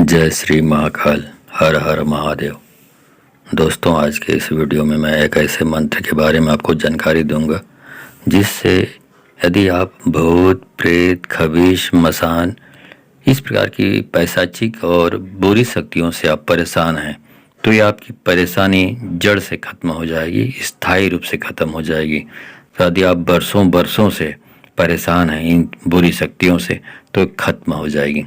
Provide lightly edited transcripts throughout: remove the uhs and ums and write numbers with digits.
जय श्री महाकाल। हर हर महादेव। दोस्तों, आज के इस वीडियो में मैं एक ऐसे मंत्र के बारे में आपको जानकारी दूंगा जिससे यदि आप भूत प्रेत खबीश मसान इस प्रकार की पैशाचिक और बुरी शक्तियों से आप परेशान हैं तो ये आपकी परेशानी जड़ से खत्म हो जाएगी, स्थायी रूप से खत्म हो जाएगी। तो यदि आप बरसों बरसों से परेशान हैं इन बुरी शक्तियों से तो खत्म हो जाएगी।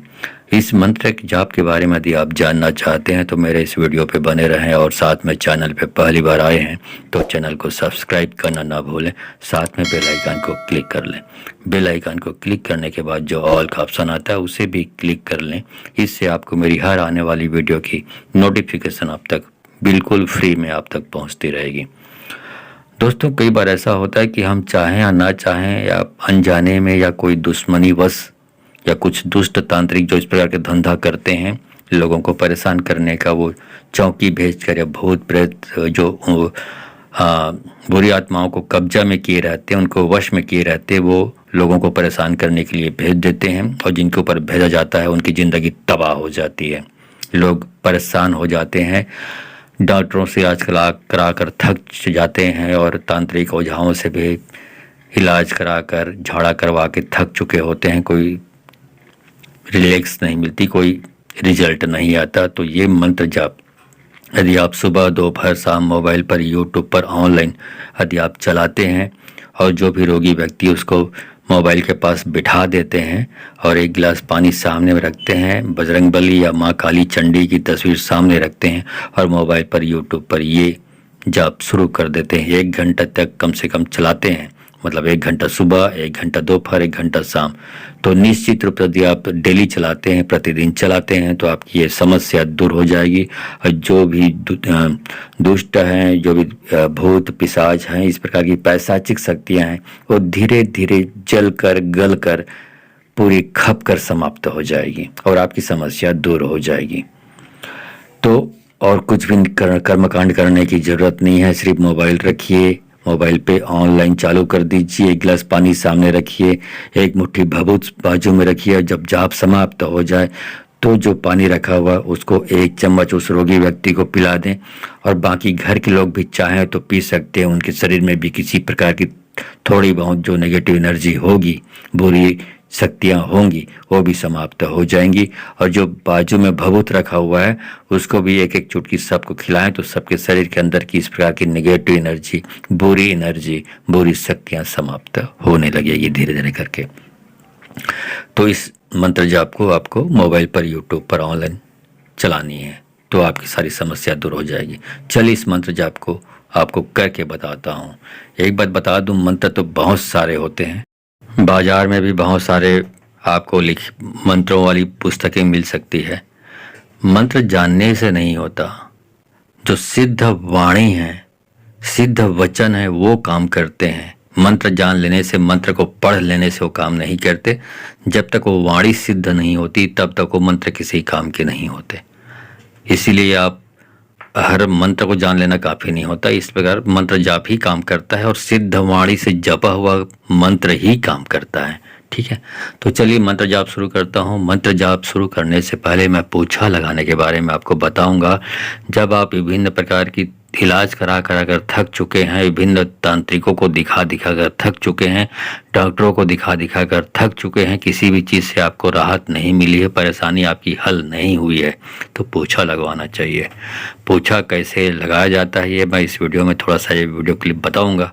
इस मंत्र के जाप के बारे में यदि आप जानना चाहते हैं तो मेरे इस वीडियो पे बने रहें और साथ में चैनल पे पहली बार आए हैं तो चैनल को सब्सक्राइब करना ना भूलें, साथ में बेल आइकन को क्लिक कर लें। बेल आइकन को क्लिक करने के बाद जो ऑल का ऑप्शन आता है उसे भी क्लिक कर लें। इससे आपको मेरी हर आने वाली वीडियो की नोटिफिकेशन आप तक बिल्कुल फ्री में आप तक पहुँचती रहेगी। दोस्तों, कई बार ऐसा होता है कि हम चाहें या ना चाहें या अनजाने में या कोई दुश्मनी वश या कुछ दुष्ट तांत्रिक जो इस प्रकार के धंधा करते हैं लोगों को परेशान करने का, वो चौकी भेज कर या भूत प्रेत जो बुरी आत्माओं को कब्जा में किए रहते हैं, उनको वश में किए रहते हैं, वो लोगों को परेशान करने के लिए भेज देते हैं और जिनके ऊपर भेजा जाता है उनकी ज़िंदगी तबाह हो जाती है। लोग परेशान हो जाते हैं, डॉक्टरों से आजकल करा कर थक जाते हैं और तांत्रिक ओझाओं से भी इलाज करा कर झाड़ा करवा के थक चुके होते हैं। कोई रिलैक्स नहीं मिलती, कोई रिजल्ट नहीं आता। तो ये मंत्र जाप यदि आप सुबह दोपहर शाम मोबाइल पर यूट्यूब पर ऑनलाइन यदि आप चलाते हैं और जो भी रोगी व्यक्ति उसको मोबाइल के पास बिठा देते हैं और एक गिलास पानी सामने में रखते हैं, बजरंगबली या माँ काली चंडी की तस्वीर सामने रखते हैं और मोबाइल पर यूट्यूब पर ये जाप शुरू कर देते हैं। 1 घंटा तक कम से कम चलाते हैं, मतलब 1 घंटा सुबह, 1 घंटा दोपहर, 1 घंटा शाम। तो निश्चित रूप से यदि आप डेली चलाते हैं, प्रतिदिन चलाते हैं तो आपकी ये समस्या दूर हो जाएगी। और जो भी दुष्ट हैं, जो भी भूत पिशाच हैं, इस प्रकार की पैशाचिक शक्तियां हैं, वो धीरे धीरे जल कर गल कर पूरी खप कर समाप्त हो जाएगी और आपकी समस्या दूर हो जाएगी। तो और कुछ भी कर्मकांड करने की जरूरत नहीं है, सिर्फ मोबाइल रखिए, मोबाइल पे ऑनलाइन चालू कर दीजिए, 1 गिलास पानी सामने रखिए, 1 मुट्ठी भभूत बाजू में रखिए। जब जाप समाप्त हो जाए तो जो पानी रखा हुआ उसको 1 चम्मच उस रोगी व्यक्ति को पिला दें और बाकी घर के लोग भी चाहें तो पी सकते हैं। उनके शरीर में भी किसी प्रकार की थोड़ी बहुत जो नेगेटिव एनर्जी होगी, बुरी शक्तियाँ होंगी, वो भी समाप्त हो जाएंगी। और जो बाजू में भभूत रखा हुआ है उसको भी 1-1 चुटकी सबको खिलाएं तो सबके शरीर के अंदर की इस प्रकार की नेगेटिव एनर्जी, बुरी शक्तियाँ समाप्त होने लगेगी धीरे धीरे करके। तो इस मंत्र जाप को आपको मोबाइल पर यूट्यूब पर ऑनलाइन चलानी है तो आपकी सारी समस्या दूर हो जाएगी। चलिए इस मंत्र जाप को आपको करके बताता हूँ। एक बात बता दूँ, मंत्र तो बहुत सारे होते हैं, बाजार में भी बहुत सारे आपको मंत्रों वाली पुस्तकें मिल सकती है। मंत्र जानने से नहीं होता, जो सिद्ध वाणी है, सिद्ध वचन है, वो काम करते हैं। मंत्र जान लेने से, मंत्र को पढ़ लेने से वो काम नहीं करते। जब तक वो वाणी सिद्ध नहीं होती तब तक वो मंत्र किसी काम के नहीं होते। इसीलिए आप हर मंत्र को जान लेना काफ़ी नहीं होता। इस प्रकार मंत्र जाप ही काम करता है और सिद्ध वाणी से जपा हुआ मंत्र ही काम करता है। ठीक है, तो चलिए मंत्र जाप शुरू करता हूँ। मंत्र जाप शुरू करने से पहले मैं पोछा लगाने के बारे में आपको बताऊंगा। जब आप विभिन्न प्रकार की इलाज करा कर थक चुके हैं, विभिन्न तांत्रिकों को दिखा कर थक चुके हैं, डॉक्टरों को दिखा कर थक चुके हैं, किसी भी चीज़ से आपको राहत नहीं मिली है, परेशानी आपकी हल नहीं हुई है, तो पोछा लगवाना चाहिए। पोछा कैसे लगाया जाता है ये मैं इस वीडियो में थोड़ा सा ये वीडियो क्लिप बताऊंगा।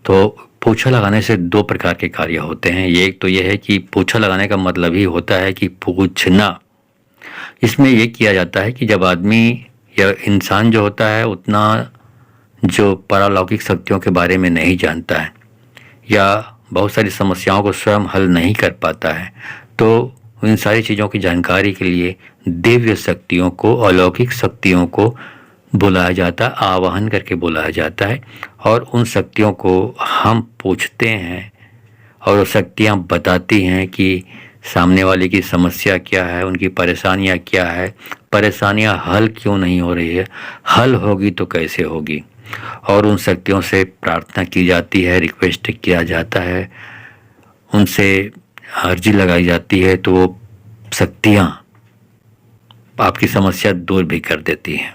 तो पोछा लगाने से 2 प्रकार के कार्य होते हैं। एक तो ये है कि पोछा लगाने का मतलब ही होता है कि पोंछना। इसमें ये किया जाता है कि जब आदमी या इंसान जो होता है उतना जो पारलौकिक शक्तियों के बारे में नहीं जानता है या बहुत सारी समस्याओं को स्वयं हल नहीं कर पाता है, तो इन सारी चीज़ों की जानकारी के लिए दिव्य शक्तियों को, अलौकिक शक्तियों को बुलाया जाता है, आवाहन करके बुलाया जाता है और उन शक्तियों को हम पूछते हैं और वो शक्तियाँ बताती हैं कि सामने वाले की समस्या क्या है, उनकी परेशानियाँ क्या है, परेशानियाँ हल क्यों नहीं हो रही है, हल होगी तो कैसे होगी। और उन शक्तियों से प्रार्थना की जाती है, रिक्वेस्ट किया जाता है, उनसे अर्जी लगाई जाती है, तो वो शक्तियाँ आपकी समस्या दूर भी कर देती है।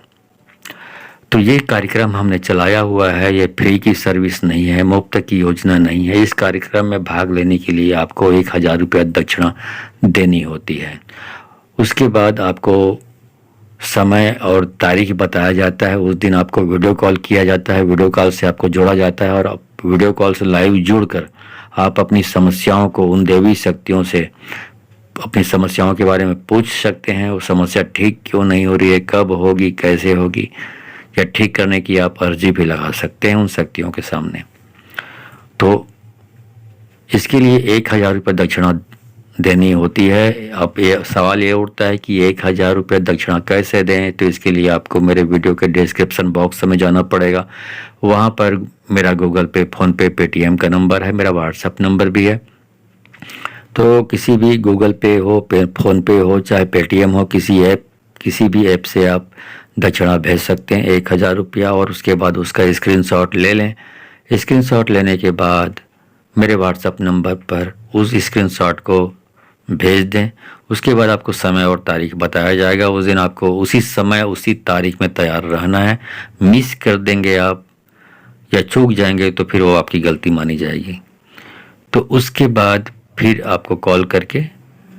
तो ये कार्यक्रम हमने चलाया हुआ है, ये फ्री की सर्विस नहीं है, मुफ्त की योजना नहीं है। इस कार्यक्रम में भाग लेने के लिए आपको 1000 रुपया दक्षिणा देनी होती है। उसके बाद आपको समय और तारीख बताया जाता है। उस दिन आपको वीडियो कॉल किया जाता है, वीडियो कॉल से आपको जोड़ा जाता है और वीडियो कॉल से लाइव जुड़कर आप अपनी समस्याओं को उन देवी शक्तियों से अपनी समस्याओं के बारे में पूछ सकते हैं। वो समस्या ठीक क्यों नहीं हो रही है, कब होगी, कैसे होगी, या ठीक करने की आप अर्जी भी लगा सकते हैं उन शक्तियों के सामने। तो इसके लिए 1000 रुपये दक्षिणा देनी होती है। अब ये सवाल ये उठता है कि 1000 रुपये दक्षिणा कैसे दें। तो इसके लिए आपको मेरे वीडियो के डिस्क्रिप्शन बॉक्स में जाना पड़ेगा। वहाँ पर मेरा गूगल पे, फ़ोन पे, पेटीएम का नंबर है, मेरा व्हाट्सएप नंबर भी है। तो किसी भी गूगल पे हो, फ़ोन पे हो, चाहे पेटीएम हो, किसी भी ऐप से आप दक्षिणा भेज सकते हैं 1000 रुपया। और उसके बाद उसका स्क्रीनशॉट ले लें। स्क्रीनशॉट लेने के बाद मेरे व्हाट्सएप नंबर पर उस स्क्रीनशॉट को भेज दें। उसके बाद आपको समय और तारीख बताया जाएगा। उस दिन आपको उसी समय उसी तारीख में तैयार रहना है। मिस कर देंगे आप या चूक जाएंगे तो फिर वो आपकी गलती मानी जाएगी। तो उसके बाद फिर आपको कॉल करके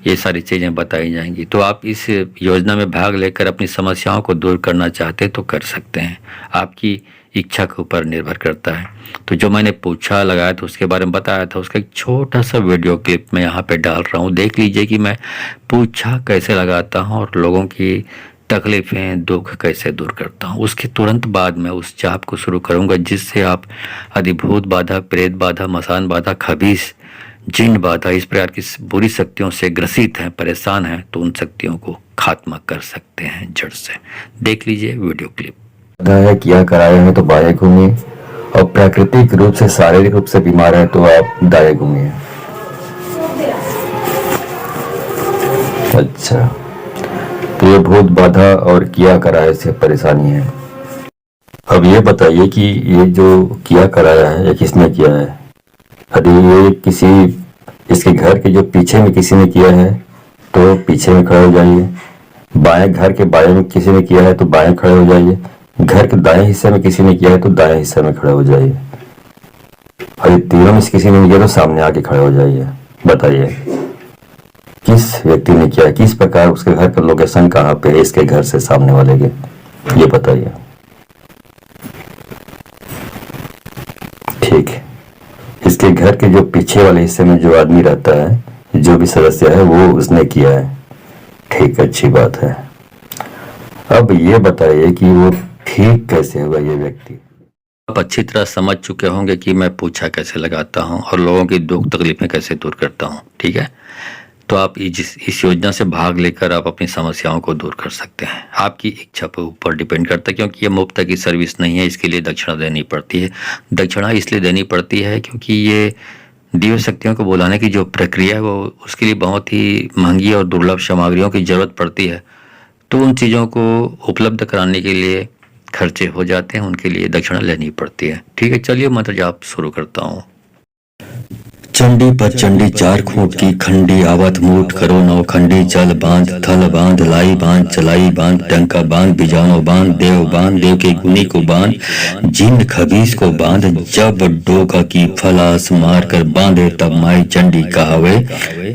ये सारी चीज़ें बताई जाएंगी। तो आप इस योजना में भाग लेकर अपनी समस्याओं को दूर करना चाहते तो कर सकते हैं, आपकी इच्छा के ऊपर निर्भर करता है। तो जो मैंने पूछा लगाया था उसके बारे में बताया था, उसका एक छोटा सा वीडियो क्लिप मैं यहाँ पे डाल रहा हूँ। देख लीजिए कि मैं पूछा कैसे लगाता हूँ और लोगों की तकलीफ़ें, दुख कैसे दूर करता हूँ। उसके तुरंत बाद मैं उस जाप को शुरू करूँगा जिससे आप अधिभूत बाधा, प्रेत बाधा, मसान बाधा, खबीस, जिन बाधा, इस प्रकार की बुरी शक्तियों से ग्रसित हैं, परेशान हैं, तो उन शक्तियों को खात्मा कर सकते हैं जड़ से। देख लीजिए वीडियो क्लिप। है किया कराए हैं तो बाएं घूमिए, और प्राकृतिक रूप से, शारीरिक रूप से बीमार है तो आप दाएं घूमिए। अच्छा, तो ये भूत बाधा और किया कराए से परेशानी है। अब ये बताइए कि ये जो किया कराया है ये किसने किया है? यदि ये किसी इसके घर के जो पीछे में किसी ने किया है तो पीछे में खड़े हो जाइए। बाएं, घर के बाएं में किसी ने किया है तो बाएं खड़े हो जाइए। घर के दाएं हिस्से में किसी ने किया है तो दाएं हिस्से में खड़े हो जाइए। और ये तीनों में से किसी ने नहीं किया तो सामने आके खड़े हो जाइए। बताइए किस व्यक्ति ने किया है, किस प्रकार, उसके घर का लोकेशन कहाँ पे है, इसके घर से सामने वाले के, ये बताइए। ठीक है, इसके घर के जो पीछे वाले हिस्से में जो आदमी रहता है, जो भी सदस्य है, वो उसने किया है। ठीक, अच्छी बात है। अब ये बताइए कि वो ठीक कैसे होगा ये व्यक्ति? आप अच्छी तरह समझ चुके होंगे कि मैं पूछा कैसे लगाता हूं और लोगों की दुख तकलीफें कैसे दूर करता हूं। ठीक है, तो आप इस योजना से भाग लेकर आप अपनी समस्याओं को दूर कर सकते हैं। आपकी इच्छा पर ऊपर डिपेंड करता है, क्योंकि ये मुफ्त की सर्विस नहीं है। इसके लिए दक्षिणा देनी पड़ती है। दक्षिणा इसलिए देनी पड़ती है क्योंकि ये दिव्य शक्तियों को बुलाने की जो प्रक्रिया है वो उसके लिए बहुत ही महंगी और दुर्लभ सामग्रियों की जरूरत पड़ती है। तो उन चीज़ों को उपलब्ध कराने के लिए खर्चे हो जाते हैं, उनके लिए दक्षिणा लेनी पड़ती है। ठीक है, चलिए मंत्र जाप शुरू करता हूँ। चंडी पर चंडी चार खूंट की खंडी, आवत मूठ करो नौ खंडी, चल बांध थल बांध, लाई बांध चलाई बांध, डंका बांध बिजानो बांध, देव के गुनी को बांध, जिन खबीस को बांध, जब डोका की फलास मार कर बांधे तब माई चंडी कहावे,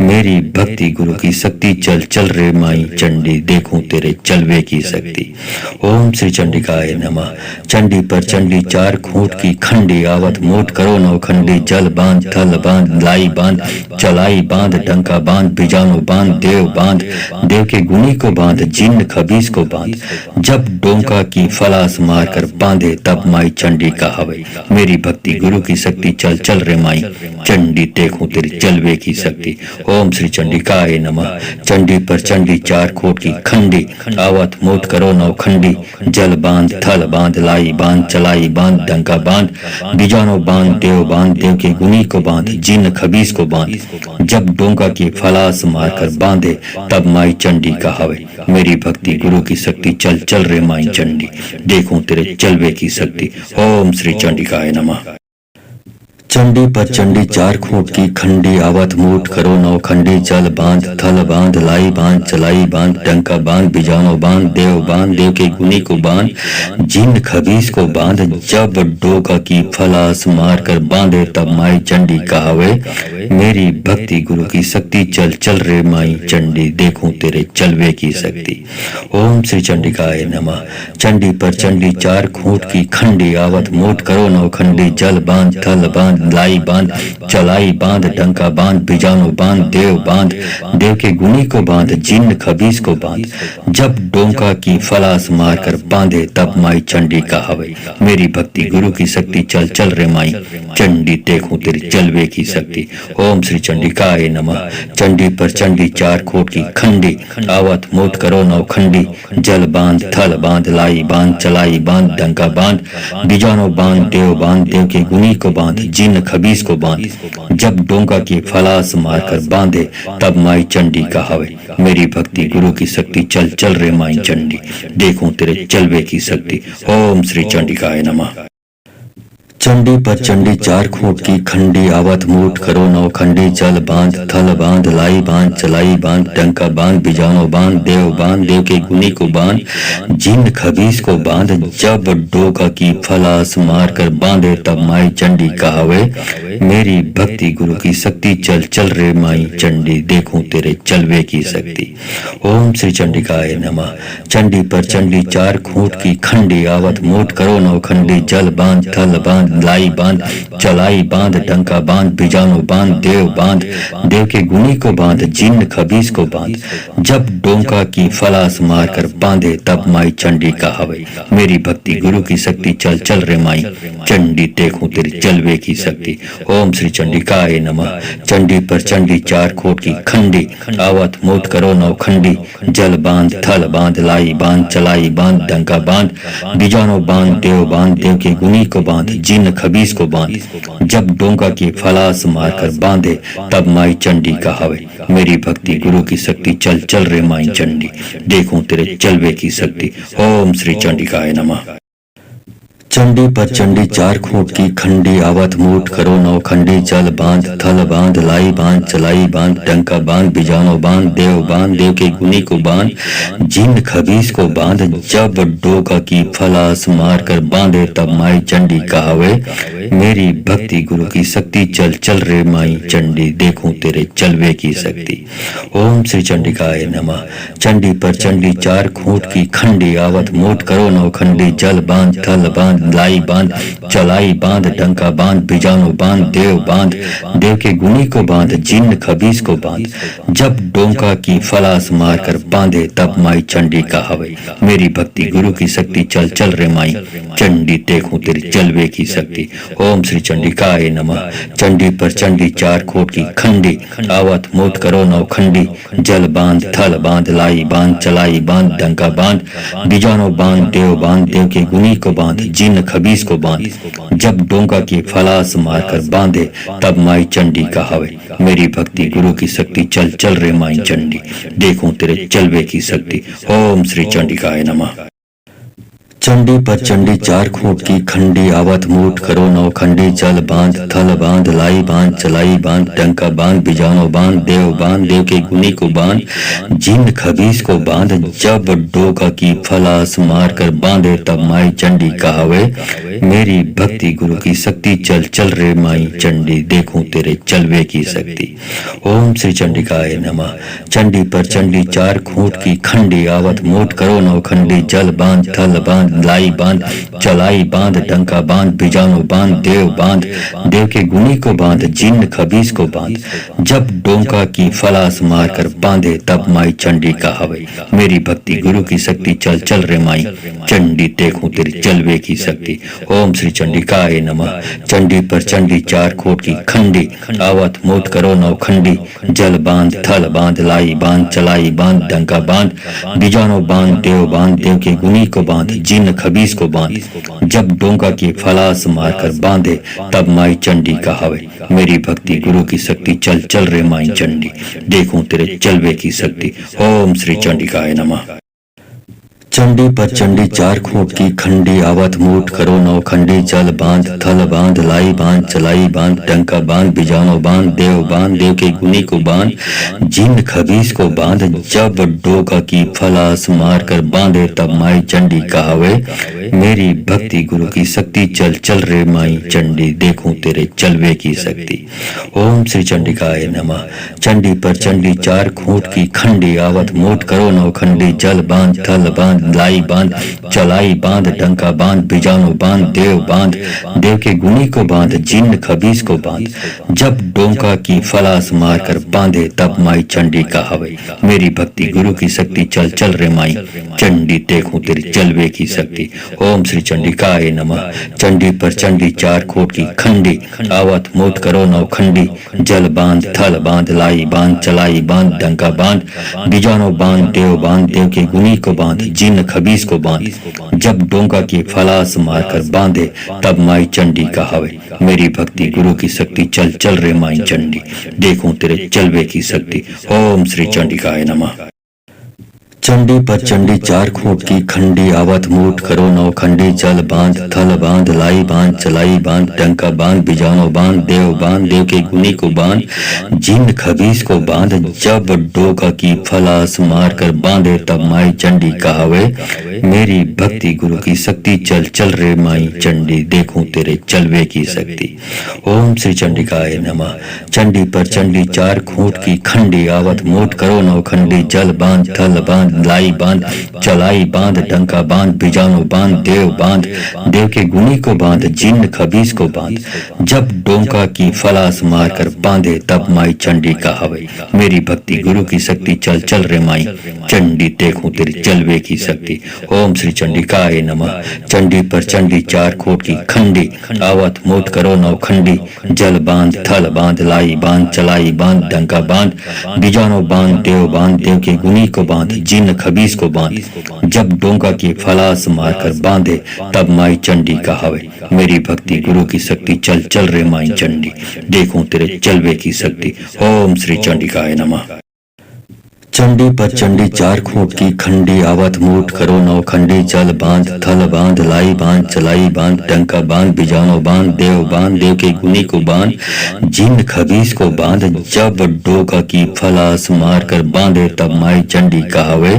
मेरी भक्ति गुरु की शक्ति, चल चल रे माई चंडी, देखूं तेरे चलवे की शक्ति। ओम श्री चंडिकाय नमः। चंडी पर चंडी चार खूंट की खंडी, आवत मूठ करो नौ खंडी, जल बांध थल बांध, लाई बांध चलाई बांध, डंका बांध बिजानो बांध, देव के गुनी को बांध, जिन खबीस को बांध, जब डोंका की फलास मार कर बांधे तब माई चंडी कहावे, मेरी भक्ति गुरु की शक्ति, चल चल रे माई चंडी, देखूं तेरी चलवे की शक्ति। ओम श्री चंडिकाय नमः। चंडी पर चंडी चार खूंट की खंडी, आवत मूठ करो नौ खंडी, जल बांध थल बांध, लाई बांध चलाई बांध, डंका बांध बिजानो बांध, देव के गुनी को बांध, जिन खबीस को बांध, जब डोंका की फलास मारकर बांधे तब माई चंडी कहावे, मेरी भक्ति गुरु की शक्ति, चल चल रे माई चंडी, देखूं तेरे चलवे की शक्ति। ओम श्री चंडिकाय नमः। चंडी पर चंडी चार खूंट की खंडी आवत मूठ करो नौ खंडी चल बांध थल बांध लाई बांध चलाई बांध डंका बांध बिजानो बांध देव के गुनी को बांध जिन खबीस को बांध जब डोका की फलास मार कर बांधे तब माई चंडी कहावे मेरी भक्ति गुरु की शक्ति चल चल रे माई चंडी देखूं तेरे चलवे की शक्ति। ओम श्री चंडिकाय नमः। चंडी पर चंडी चार खूंट की खंडी आवत मूठ करो नौ खंडी जल बांध थल बांध लाई बांध चलाई बांध डंका बांध बिजानो बांध देव के गुनी को बांध जिन खबीस को बांध जब डोंका की फलास मार कर बांधे तब माई चंडी कहावे मेरी भक्ति गुरु की शक्ति चल चल रे माई चंडी देखूं तेरी चलवे की शक्ति। ओम श्री चंडिकाय नमः। चंडी पर चंडी चार खूंट की खंडी आवत मूठ करो नौ खंडी जल बांध थल बांध लाई बांध चलाई बांध डंका बांध बिजानो बांध देव के गुनी को बांध जिन खबीस को बांध जब डोंका की फलास मारकर बांधे तब माई चंडी कहावे मेरी भक्ति गुरु की शक्ति चल चल रे माई चंडी देखूं तेरे चलवे की शक्ति। ओम श्री चंडिकाय नमः। चंडी पर चंडी चार खूंट की खंडी आवत मूठ करो नौ खंडी चल बांध थल बांध लाई बांध चलाई बांध डंका बांध बिजानो बांध देव के गुनी को बांध जिन खबीस को बांध जब डोका की फलास मार कर बांधे तब माई चंडी कहावे मेरी भक्ति गुरु की शक्ति चल चल रे माई चंडी देखूं तेरे चलवे की शक्ति। ओम श्री चंडिकाय नमः। चंडी पर चंडी चार खूंट की खंडी आवत मूठ करो नौ खंडी जल बांध थल बांध लाई बांध चलाई बांध डंका बांध बिजानो बांध देव के गुनी को बांध जिन खबीस को बांध जब डोंका की फलास मार कर बांधे तब माई चंडी कहावे मेरी भक्ति गुरु की शक्ति चल चल रे माई चंडी देखूं तेरी चलवे की शक्ति। ओम श्री चंडिकाय नमः। चंडी पर चंडी चार खूंट की खंडी आवत मूठ करो नौ खंडी जल बांध थल बांध लाई बांध चलाई बांध डंका बांध बिजानो बांध देव के गुनी को बांध जिन खबीस को बांध जब डोंका की फलास मारकर बांधे तब माई चंडी कहावे मेरी भक्ति गुरु की शक्ति चल चल रे माई चंडी देखूं तेरे चलवे की शक्ति। ओम श्री चंडिकाय नमः। चंडी पर चंडी चार खूंट की खंडी आवत मूठ करो नौ खंडी चल बांध थल बांध लाई बांध चलाई बांध डंका बांध बिजानो बांध देव के गुनी को बांध जिन खबीस को बांध जब डोका की फलास मार कर बांधे तब माई चंडी कहावे मेरी भक्ति गुरु की शक्ति चल चल रे माई चंडी देखूं तेरे चलवे की शक्ति। ओम श्री चंडिकाय नमः। चंडी पर चंडी चार खूंट की खंडी आवत मूठ करो नौ खंडी जल बांध थल बांध लाई बांध चलाई बांध डंका बांध बिजानो बांध देव के गुनी को बांध जिन खबीस को बांध जब डोंका की फलास मार कर बांधे तब माई चंडी कहावे मेरी भक्ति गुरु की शक्ति चल चल रे माई चंडी देखूं तेरी चलवे की शक्ति। ओम श्री चंडिकाय नमः। चंडी पर चंडी चार खूंट की खंडी आवत मूठ करो नौ खंडी जल बांध थल बांध लाई बांध चलाई बांध डंका बांध बिजानो बांध देव के गुनी को बांध जिन खबीस को बांध जब डोंका की फलास मारकर बांधे तब माई चंडी कहावे मेरी भक्ति गुरु की शक्ति चल चल रे माई चंडी देखूं तेरे चलवे की शक्ति। ओम श्री चंडिकाय नमः। चंडी पर चंडी चार खूंट की खंडी आवत मूठ करो नौ खंडी चल बांध थल बांध लाई बांध चलाई बांध डंका बांध बिजानो बांध देव के गुनी को बांध जिन खबीस को बांध जब डोका की फलास मार कर बांधे तब माई चंडी कहावे मेरी भक्ति गुरु की शक्ति चल चल रे माई चंडी देखूं तेरे चलवे की शक्ति। ओम श्री चंडिकाय नमः। चंडी पर चंडी चार खूंट की खंडी आवत मूठ करो नौ खंडी जल बांध थल बांध लाई बांध चलाई बांध डंका बांध बिजानो बांध देव के गुनी को बांध जिन खबीस को बांध जब डोंका की फलास मार कर बांधे तब माई चंडी कहावे मेरी भक्ति गुरु की शक्ति चल चल रे माई चंडी देखूं तेरी चलवे की शक्ति। ओम श्री चंडिकाय नमः। चंडी पर चंडी चार खूंट की खंडी आवत मूठ करो नौ खंडी जल बांध थल बांध लाई बांध चलाई बांध डंका बांध बिजानो बांध देव के गुनी को बांध जिन खबीस को बांध जब डोंका की फलास मारकर बांधे तब माई चंडी कहावे मेरी भक्ति गुरु की शक्ति चल चल रे माई चंडी देखूं तेरे चलवे की शक्ति। ओम श्री चंडिकाय नमः। चंडी पर चंडी चार खूंट की खंडी आवत मूठ करो नौ खंडी चल बांध थल बांध लाई बांध चलाई बांध डंका बांध बिजानो बांध देव के गुनी को बांध जिन खबीस को बांध जब डोका की फलास मार कर बांधे तब माई चंडी कहावे मेरी भक्ति गुरु की शक्ति चल चल रे माई चंडी देखूं तेरे चलवे की शक्ति। ओम श्री चंडिकाय नमः। चंडी पर चंडी चार खूंट की खंडी आवत मूठ करो नौ खंडी जल बांध थल बांध लाई बांध चलाई बांध डंका बांध बिजानो बांध देव के गुनी को बांध जिन खबीस को बांध जब डोंका की फलास मार कर बांधे तब माई चंडी कहावे मेरी भक्ति गुरु की शक्ति चल चल रे माई चंडी देखूं तेरी चलवे की शक्ति। ओम श्री चंडिकाय नमः। चंडी पर चंडी चार खूंट की खंडी आवत मूठ करो नौ खंडी जल बांध थल बांध लाई बांध चलाई बांध डंका बांध बिजानो बांध देव के गुनी को बांध जिन खबीस को बांध जब डोंका की फलास मारकर बांधे तब माई चंडी कहावे मेरी भक्ति गुरु की शक्ति चल चल रे माई चंडी देखूं तेरे चलवे की शक्ति। ओम श्री चंडिकाय नमः। चंडी पर चंडी चार खूंट की खंडी आवत मूठ करो नौ खंडी चल बांध थल बांध लाई बांध चलाई बांध डंका बांध बिजानो बांध देव के गुनी को बांध जिन खबीस को बांध जब डोका की फलास मार कर बांधे तब माई चंडी कहावे मेरी भक्ति गुरु की शक्ति चल चल रे माई चंडी देखूं तेरे चलवे की शक्ति। ओम श्री चंडिकाय नमः। चंडी पर चंडी चार खूंट की खंडी आवत मूठ करो नौ खंडी जल बांध थल बांध लाई बांध चलाई बांध डंका बांध बिजानो बांध देव के गुनी को बांध जिन खबीस को बांध जब डोंका की फलास मार कर बांधे तब माई चंडी कहावे मेरी भक्ति गुरु की शक्ति चल चल रे माई चंडी देखूं तेरी चलवे की शक्ति। ओम श्री चंडिकाय नमः। चंडी पर चंडी चार खूंट की खंडी आवत मूठ करो नौ खंडी जल बांध थल बांध लाई बांध चलाई बांध डंका बांध बिजानो बांध देव के गुनी को बांध जिन खबीस को बांध जब डोंका की फलास मारकर बांधे तब माई चंडी कहावे मेरी भक्ति गुरु की शक्ति चल चल रे माई चंडी देखूं तेरे चलवे की शक्ति। ओम श्री चंडिकाय नमः। चंडी पर चंडी चार खूंट की खंडी आवत मूठ करो नौ खंडी जल बांध थल बांध लाई बांध चलाई बांध डंका बांध बिजानो बांध देव के गुनी को बांध जिन खबीस को बांध जब डोका की फलास मार कर बांधे तब माई चंडी कहावे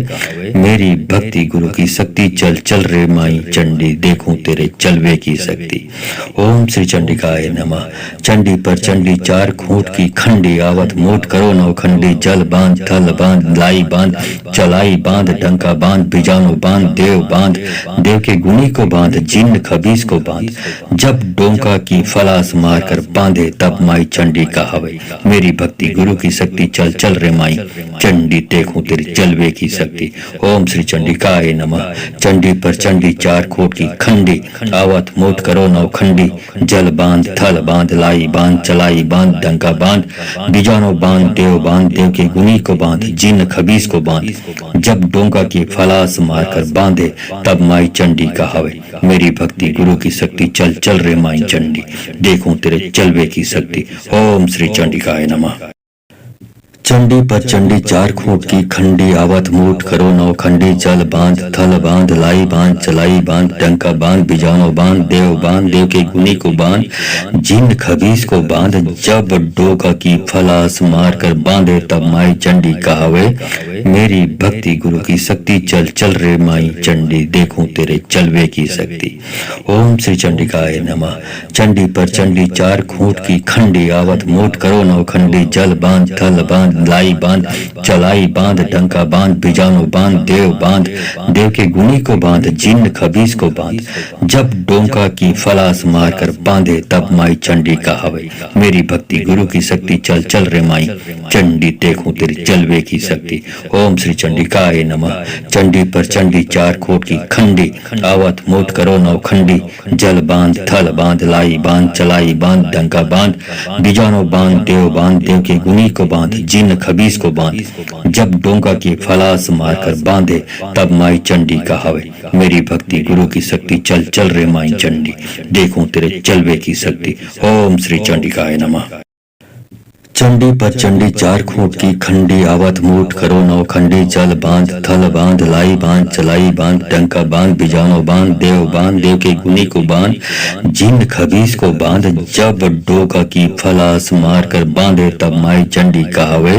मेरी भक्ति गुरु की शक्ति चल चल रे माई चंडी देखूं तेरे चलवे की शक्ति। ओम श्री चंडिकाय नमः। चंडी पर चंडी चार खूंट की खंडी आवत मूठ करो नौ खंडी जल बांध थल बांध लाई बांध चलाई बांध डंका बांध बिजानो बांध देव के गुनी को बांध जिन खबीस को बांध जब डोंका की फलास मार कर बांधे तब माई चंडी कहावे मेरी भक्ति गुरु की शक्ति चल चल रे माई चंडी देखूं तेरी चलवे की शक्ति। ओम श्री चंडिकाय नमः। चंडी पर चंडी चार खूंट की खंडी आवत मूठ करो नौ खंडी जल बांध थल बांध लाई बांध चलाई बांध डंका बांध बिजानो बांध देव के गुनी को बांध जिन खबीस को बांध जब डोंका की फलास मारकर बांधे तब माई चंडी कहावे मेरी भक्ति गुरु की शक्ति चल चल रे माई चंडी देखूं तेरे चलवे की शक्ति। ओम श्री चंडिकाय नमः। चंडी पर चंडी चार खूंट की खंडी आवत मूठ करो नौ खंडी जल बांध थल बांध लाई बांध चलाई बांध डंका बांध बिजानो बांध देव के गुनी को बांध जिन खबीस को बांध जब डोका की फलास मार कर बांधे तब माई चंडी कहावे मेरी भक्ति गुरु की शक्ति चल चल रे माई चंडी देखूं तेरे चलवे की शक्ति। ओम श्री चंडिकाय नमः। चंडी पर चंडी चार खूंट की खंडी आवत मूठ करो नौ खंडी जल बांध थल बांध लाई बांध चलाई बांध डंका बांध बिजानो बांध देव के गुनी को बांध जिन खबीस को बांध जब डोंका की फलास मार कर बांधे तब माई चंडी कहावे मेरी भक्ति गुरु की शक्ति चल चल रे माई चंडी देखूं तेरी चलवे की शक्ति। ओम श्री चंडिकाय नमः। चंडी पर चंडी चार खूंट की खंडी आवत मूठ करो नौ खंडी जल बांध थल बांध लाई बांध चलाई बांध डंका बांध बिजानो बांध देव के गुनी को बांध जिन खबीस को बांध जब डोंका की फलास मारकर बांधे तब माई चंडी कहावे मेरी भक्ति गुरु की शक्ति चल चल रे माई चंडी देखूं तेरे चलवे की शक्ति। ओम श्री चंडिकाय नमः। चंडी पर चंडी चार खूंट की खंडी आवत मूठ करो नौ खंडी चल बांध थल बांध लाई बांध चलाई बांध डंका बांध बिजानो बांध देव के गुनी को बांध जिन खबीस को बांध जब डोका की फलास मार कर बांधे तब माई चंडी कहावे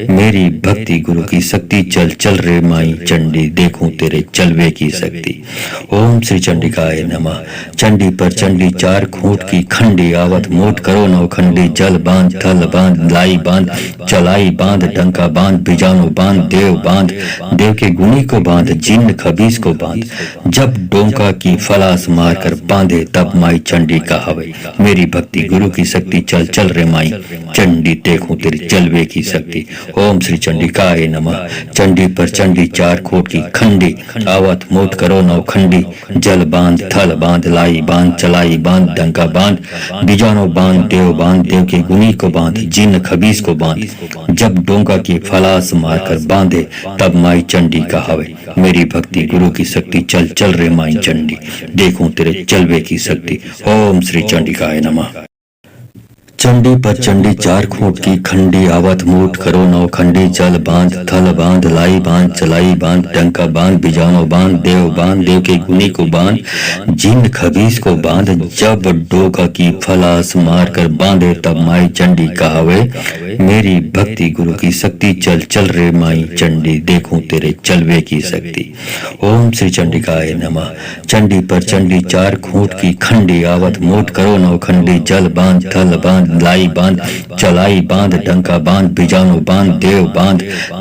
मेरी भक्ति गुरु की शक्ति चल चल रे माई चंडी देखूं तेरे चलवे की शक्ति। ओम श्री चंडिकाय नमः। चंडी पर चंडी चार खूंट की खंडी आवत मूठ करो नौ खंडी जल बांध थल बांध लाई बांध चलाई बांध डंका बांध बिजानो बांध देव के गुनी को बांध जिन खबीस को बांध जब डोंका की फलास मार कर बांधे तब माई चंडी कहावे मेरी भक्ति गुरु की शक्ति चल चल रे माई चंडी देखूं तेरी चलवे की शक्ति। ओम श्री चंडिकाय नमः। चंडी पर चंडी चार खूंट की खंडी आवत मूठ करो नौ खंडी जल बांध थल बांध लाई बांध चलाई बांध डंका बांध बिजानो बांध देव के गुनी को बांध जिन खबीस को बांध जब डोंका की फलास मारकर बांधे तब माई चंडी कहावे मेरी भक्ति गुरु की शक्ति चल चल रे माई चंडी देखूं तेरे चलवे की शक्ति। ओम श्री चंडिकाय नमः। चंडी पर चंडी चार खूंट की खंडी आवत मूठ करो नौ खंडी जल बांध थल बांध लाई बांध चलाई बांध डंका बांध बिजानो बांध देव के गुनी को बांध जिन खबीस को बांध जब डोका की फलास मार कर बांधे तब माई चंडी कहावे मेरी भक्ति गुरु की शक्ति चल चल रे माई चंडी देखूं तेरे चलवे की शक्ति। ओम श्री चंडिकाय नमः। चंडी पर चंडी चार खूंट की खंडी आवत मूठ करो नौ खंडी जल बांध थल बांध लाई बांध चलाई बांध डंका बांध बिजानो बांध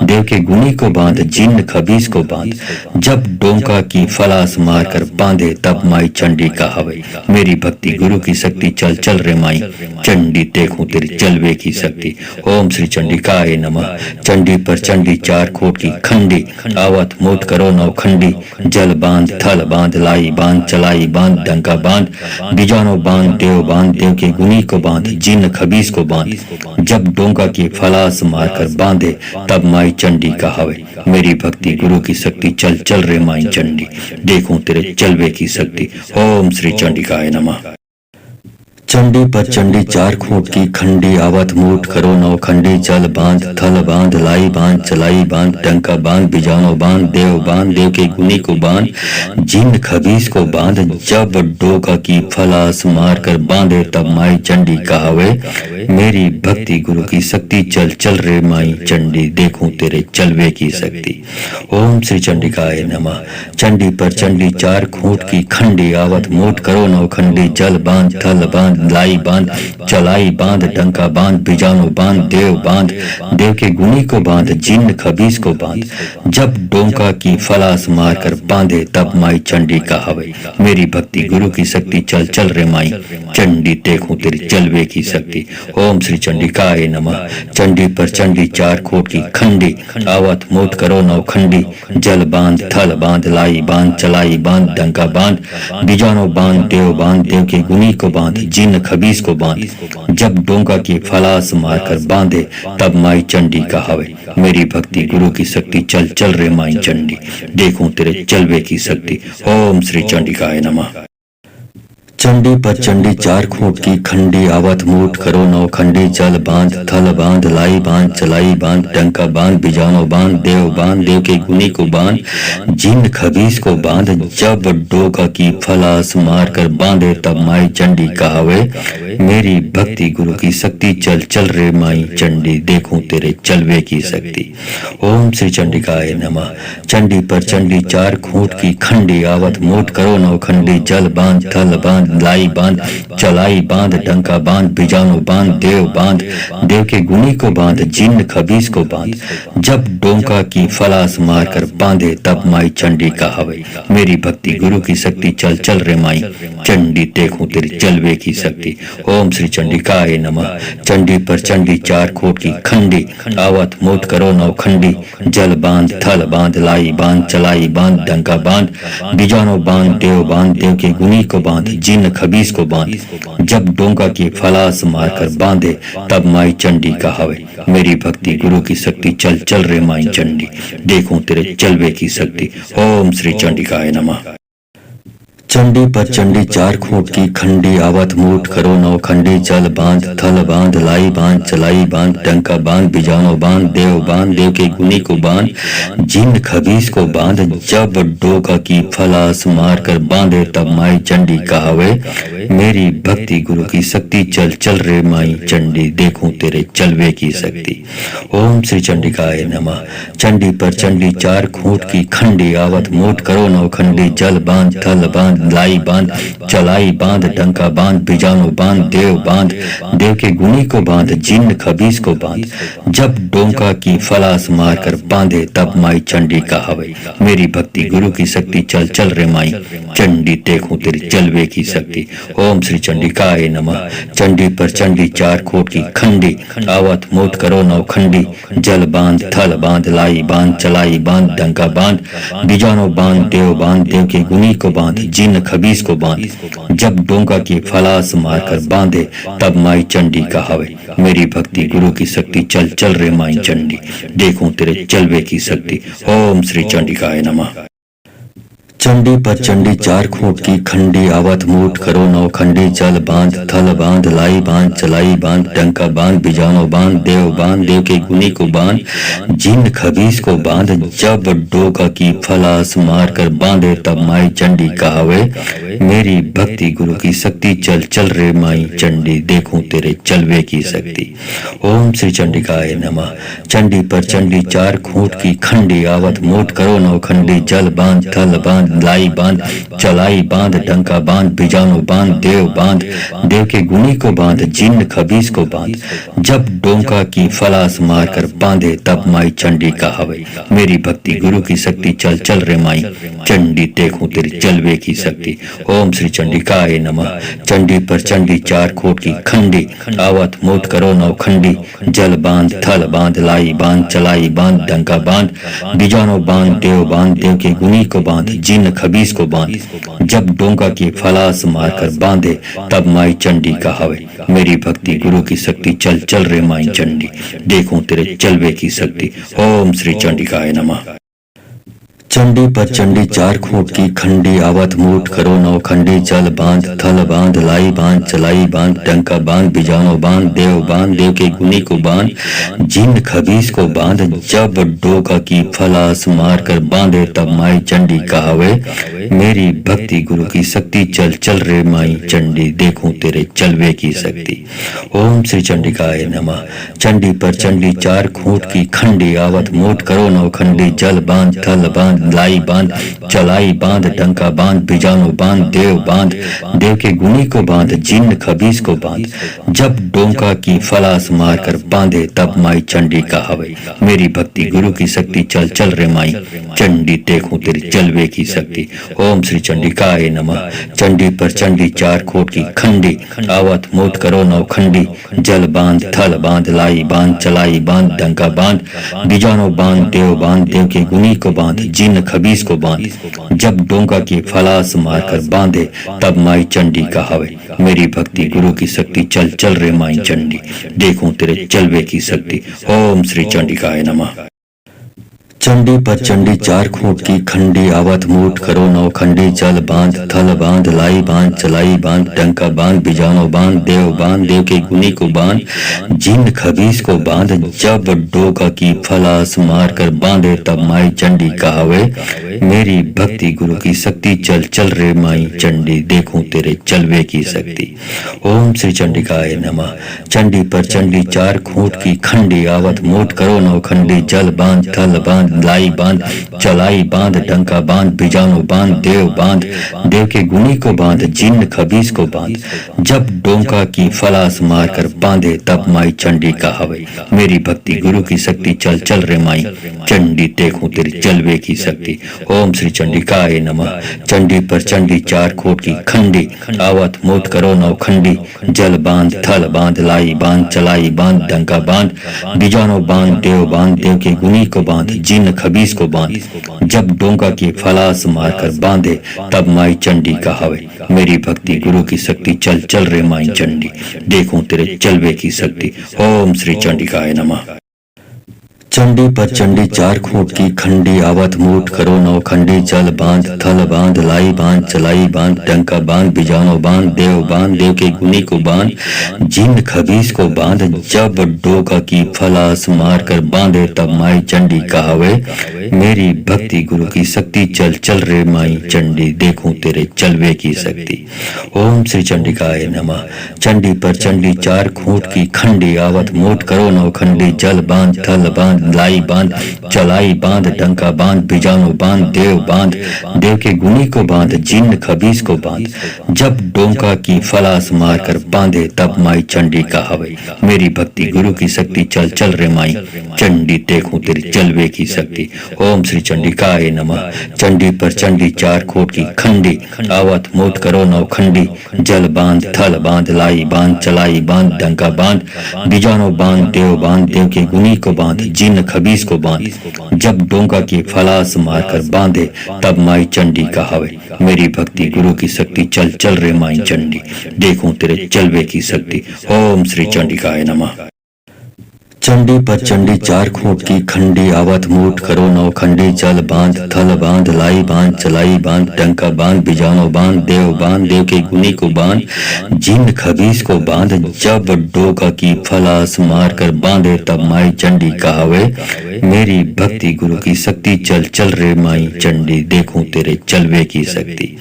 देव के गुनी को बांध जिन खबीस को बांध जब डोंका की फलास मार कर बांधे तब माई चंडी कहावे मेरी भक्ति गुरु की शक्ति चल चल रे माई चंडी देखूं तेरी चलवे की शक्ति। ओम श्री चंडिकाय नमः। चंडी पर चंडी चार खूंट की खंडी आवत मूठ करो नौ खंडी जल बांध थल बांध लाई बांध चलाई बांध डंका बांध बिजानो बांध देव के गुनी को बांध जिन खबीस को बांध जब डोंका की फलास मारकर बांधे तब माई चंडी कहावे मेरी भक्ति गुरु की शक्ति चल चल रे माई चंडी देखूं तेरे चलवे की शक्ति। ओम श्री चंडिकाय नमः। चंडी पर चंडी चार खूंट की खंडी आवत मूठ करो नौ खंडी जल बांध थल बांध लाई बांध चलाई बांध डंका बांध बिजानो बांध देव के गुनी को बांध जिन खबीस को बांध जब डोका की फलास मार कर बांधे तब माई चंडी कहावे मेरी भक्ति गुरु की शक्ति चल चल रे माई चंडी देखूं तेरे चलवे की शक्ति। ओम श्री चंडिकाय नमः। चंडी पर चंडी चार खूंट की खंडी आवत मूठ करो नौ खंडी जल बांध थल बांध लाई बांध चलाई बांध डंका बांध बिजानो बांध देव के गुनी को बांध जिन खबीस को बांध जब डोंका की फलास मार कर बांधे तब माई चंडी कहावे मेरी भक्ति गुरु की शक्ति चल चल रे माई चंडी देखूं तेरी चलवे की शक्ति। ओम श्री चंडिकाय नमः। चंडी पर चंडी चार खूंट की खंडी आवत मूठ करो नौ खंडी जल बांध थल बांध लाई बांध चलाई बांध डंका बांध बिजानो बांध देव के गुनी को बांध जिन खबीस को बांध जब डोंका की फलास मारकर बांधे तब माई चंडी कहावे मेरी भक्ति गुरु की शक्ति चल चल रे माई चंडी देखूं तेरे चलवे की शक्ति। ओम श्री चंडिकाय नमः। चंडी पर चंडी चार खूंट की खंडी आवत मूठ करो नौ खंडी जल बांध थल बांध लाई बांध चलाई बांध डंका बांध बिजानो बांध देव के गुनी को बांध जिन खबीस को बांध जब डोका की फलास मार कर बांधे तब माई चंडी कहावे मेरी भक्ति गुरु की शक्ति चल चल रे माई चंडी देखूं तेरे चलवे की शक्ति। ओम श्री चंडिकाय नमः। चंडी पर चंडी चार खूंट की खंडी आवत मूठ करो नौ खंडी जल बांध थल बांध लाई बांध चलाई बांध डंका बांध बिजानो बांध देव के गुनी को बांध जिन खबीस को बांध जब डोंका की फलास मार कर बांधे तब माई चंडी कहावे मेरी भक्ति गुरु की शक्ति चल चल रे माई चंडी देखूं तेरी चलवे की शक्ति। ओम श्री चंडिकाय नमः। चंडी पर चंडी चार खूंट की खंडी आवत मूठ करो नौ खंडी जल बांध थल बांध लाई बांध चलाई बांध डंका बांध बिजानो बांध देव के गुनी को बांध जिन खबीस को बांध जब डोंका की फलास मारकर बांधे तब माई चंडी कहावे मेरी भक्ति गुरु की शक्ति चल चल रे माई चंडी देखूं तेरे चलवे की शक्ति। ओम श्री चंडिकाय नमः। चंडी पर चंडी चार खूंट की खंडी आवत मूठ करो नौखंडी चल बांध थल बांध लाई बांध चलाई बांध टंका बांध बिजानो बांध देव के गुनी को बांध जिन खबीस को बांध जब डोका की फलास मार कर बांधे तब माई चंडी कहावे मेरी भक्ति गुरु की शक्ति चल चल रे माई चंडी देखूं तेरे चलवे की शक्ति। ओम श्री चंडिकाय नमः। चंडी पर चंडी चार खूंट की खंडी आवत मूठ करो नौखंडी जल बांध थल बांध लाई बांध चलाई बांध डंका बांध बिजानो बांध देव के गुणी को बांध जिन खबीस को बांध जब डोंका की फलास मार कर बांधे तब माई चंडी कहावे मेरी भक्ति गुरु की शक्ति चल चल रे माई चंडी देखूं तेरी चलवे की शक्ति। ओम श्री चंडिकाय नमः। चंडी पर चंडी चार खूंट की खंडी आवत मूठ करो नौखंडी जल बांध थल बांध लाई बांध चलाई बांध डंका बांध बिजानो बांध देव के गुणी को बांध जिन खबीस को बांध जब डोंका की फलास मारकर बांधे तब माई चंडी कहावे मेरी भक्ति गुरु की शक्ति चल चल रे माई चंडी देखूं तेरे चलवे की शक्ति। ओम श्री चंडिकाय नमः। चंडी पर चंडी चार खूंट की खंडी आवत मूठ करो नौखंडी जल बांध थल बांध लाई बांध चलाई बांध टंका बांध बिजानो बांध देव के गुनी को बांध जिन खबीस को बांध जब डोका की फलास मार कर बांधे तब माई चंडी कहावे मेरी भक्ति गुरु की शक्ति चल चल रे माई चंडी देखूं तेरे चलवे की शक्ति। ओम श्री चंडिकाय नमः। चंडी पर चंडी चार खूंट की खंडी आवत मूठ करो नौखंडी जल बांध थल बांध लाई बांध चलाई बांध डंका बांध बिजानो बांध देव के गुणी को बांध जिन खबीस को बांध जब डोंका की फलास मार कर बांधे तब माई चंडी कहावे मेरी भक्ति गुरु की शक्ति चल चल रे माई चंडी देखूं तेरी चलवे की शक्ति। ओम श्री चंडिकाय नमः। चंडी पर चंडी चार खूंट की खंडी आवत मूठ करो नौखंडी जल बांध थल बांध लाई बांध चलाई बांध डंका बांध बिजानो बांध देव के गुणी को बांध जिन खबीस को बांध जब डोंका की फलास मारकर बांधे तब माई चंडी कहावे मेरी भक्ति गुरु की शक्ति चल चल रे माई चंडी देखूं तेरे चलवे की शक्ति। ओम श्री चंडिकाय नमः। चंडी पर चंडी चार खूंट की खंडी आवत मूठ करो नौखंडी जल बांध थल बांध लाई बांध चलाई बांध टंका बांध बिजानो बांध देव के गुनी को बांध जिन खबीस को बांध जब डोका की फलास मार कर बांधे तब माई चंडी कहावे मेरी भक्ति गुरु की शक्ति चल चल रे माई चंडी देखूं तेरे चलवे की शक्ति। ओम श्री चंडिकाय नमः। चंडी पर चंडी चार खूंट की खंडी आवत मूठ करो नौखंडी जल बांध थल बांध लाई बांध चलाई बांध डंका बांध बिजानो बांध देव के गुणी को बांध जिन खबीस को बांध जब डोंका की फलास मार कर बांधे तब माई चंडी कहावे मेरी भक्ति गुरु की शक्ति चल चल रे माई चंडी देखूं तेरी चलवे की शक्ति। ओम श्री चंडिकाय नमः। चंडी पर चंडी चार खूंट की खंडी आवत मूठ करो नौखंडी जल बांध थल बांध लाई बांध चलाई बांध डंका बांध बिजानो बांध देव के गुणी को बांध जिन खबीस को बांध जब डोंका की फलास मारकर बांधे तब माई चंडी कहावे मेरी भक्ति गुरु की शक्ति चल चल रे माई चंडी देखूं तेरे चलवे की शक्ति। ओम श्री चंडिकाय नमः। चंडी पर चंडी चार खूंट की खंडी आवत मूठ करो नौखंडी जल बांध थल बांध लाई बांध चलाई बांध टंका बांध बिजानो बांध देव के गुनी को बांध जिन खबीस को बांध जब डोका की फलास मार कर बांधे तब माई चंडी कहावे मेरी भक्ति गुरु की शक्ति चल चल रे माई चंडी देखूं तेरे चलवे की शक्ति। ओम श्री चंडिकाय नमः। चंडी पर चंडी चार खूंट की खंडी आवत मूठ करो नौखंडी जल बांध थल बांध लाई बांध चलाई बांध डंका बांध बिजानो बांध देव के गुणी को बांध जिन खबीस को बांध जब डोंका की फलास मार कर बांधे तब माई चंडी कहावे मेरी भक्ति गुरु की शक्ति चल चल रे माई चंडी देखूं तेरी चलवे की शक्ति। ओम श्री चंडिकाय नमः। चंडी पर चंडी चार खूंट की खंडी आवत मूठ करो नौखंडी जल बांध थल बांध लाई बांध चलाई बांध डंका बांध बिजानो बांध देव के गुणी को बांध जिन खबीस को बांध जब डोंका की फलास मारकर बांधे तब माई चंडी कहावे मेरी भक्ति गुरु की शक्ति चल चल रे माई चंडी देखूं तेरे चलवे की शक्ति। ओम श्री चंडिकाय नमः। चंडी पर चंडी चार खूंट की खंडी आवत मूठ करो नौ खंडी चल बांध थल बांध लाई बांध चलाई बांध डंका बांध बिजानो बांध देव के गुनी को बांध जिन खबीस को बांध जब डोका की फलास मार कर बांधे तब माई चंडी कहावे मेरी भक्ति गुरु की शक्ति चल चल रे माई चंडी देखूं तेरे चलवे की शक्ति। ओम श्री चंडिकाय नमः। चंडी पर चंडी चार खूंट की खंडी आवत मूठ करो नौ खंडी जल बांध थल बांध लाई बांध चलाई बांध डंका बांध बिजानो बांध देव के गुनी को बांध जिन खबीस को बांध जब डोंका की फलास मार कर बांधे तब माई चंडी कहावे मेरी भक्ति गुरु की शक्ति चल चल रे माई चंडी देखूं तेरी चलवे की शक्ति। ओम श्री चंडिकाय नमः। चंडी पर चंडी चार खूंट की खंडी आवत मूठ करो नौ खंडी जल बांध थल बांध लाई बांध चलाई बांध डंका बांध बिजानो बांध देव के गुनी को बांध जिन खबीस को बांध जब डोंका की फलास मार कर बांधे तब माई चंडी कहावे मेरी भक्ति गुरु की शक्ति चल चल रे माई चंडी देखूं तेरे चलवे की शक्ति। ओम श्री चंडिकाय नमः। चंडी पर चंडी चार खूंट की खंडी आवत मूठ करो नौ खंडी चल बांध थल बांध लाई बांध चलाई बांध डंका बांध बिजानो बांध देव के गुनी को बांध जिन खबीस को बांध जब डोका की फलास मार कर बांधे तब माई चंडी कहावे मेरी भक्ति गुरु की शक्ति चल चल रे माई चंडी देखूं तेरे चलवे की शक्ति।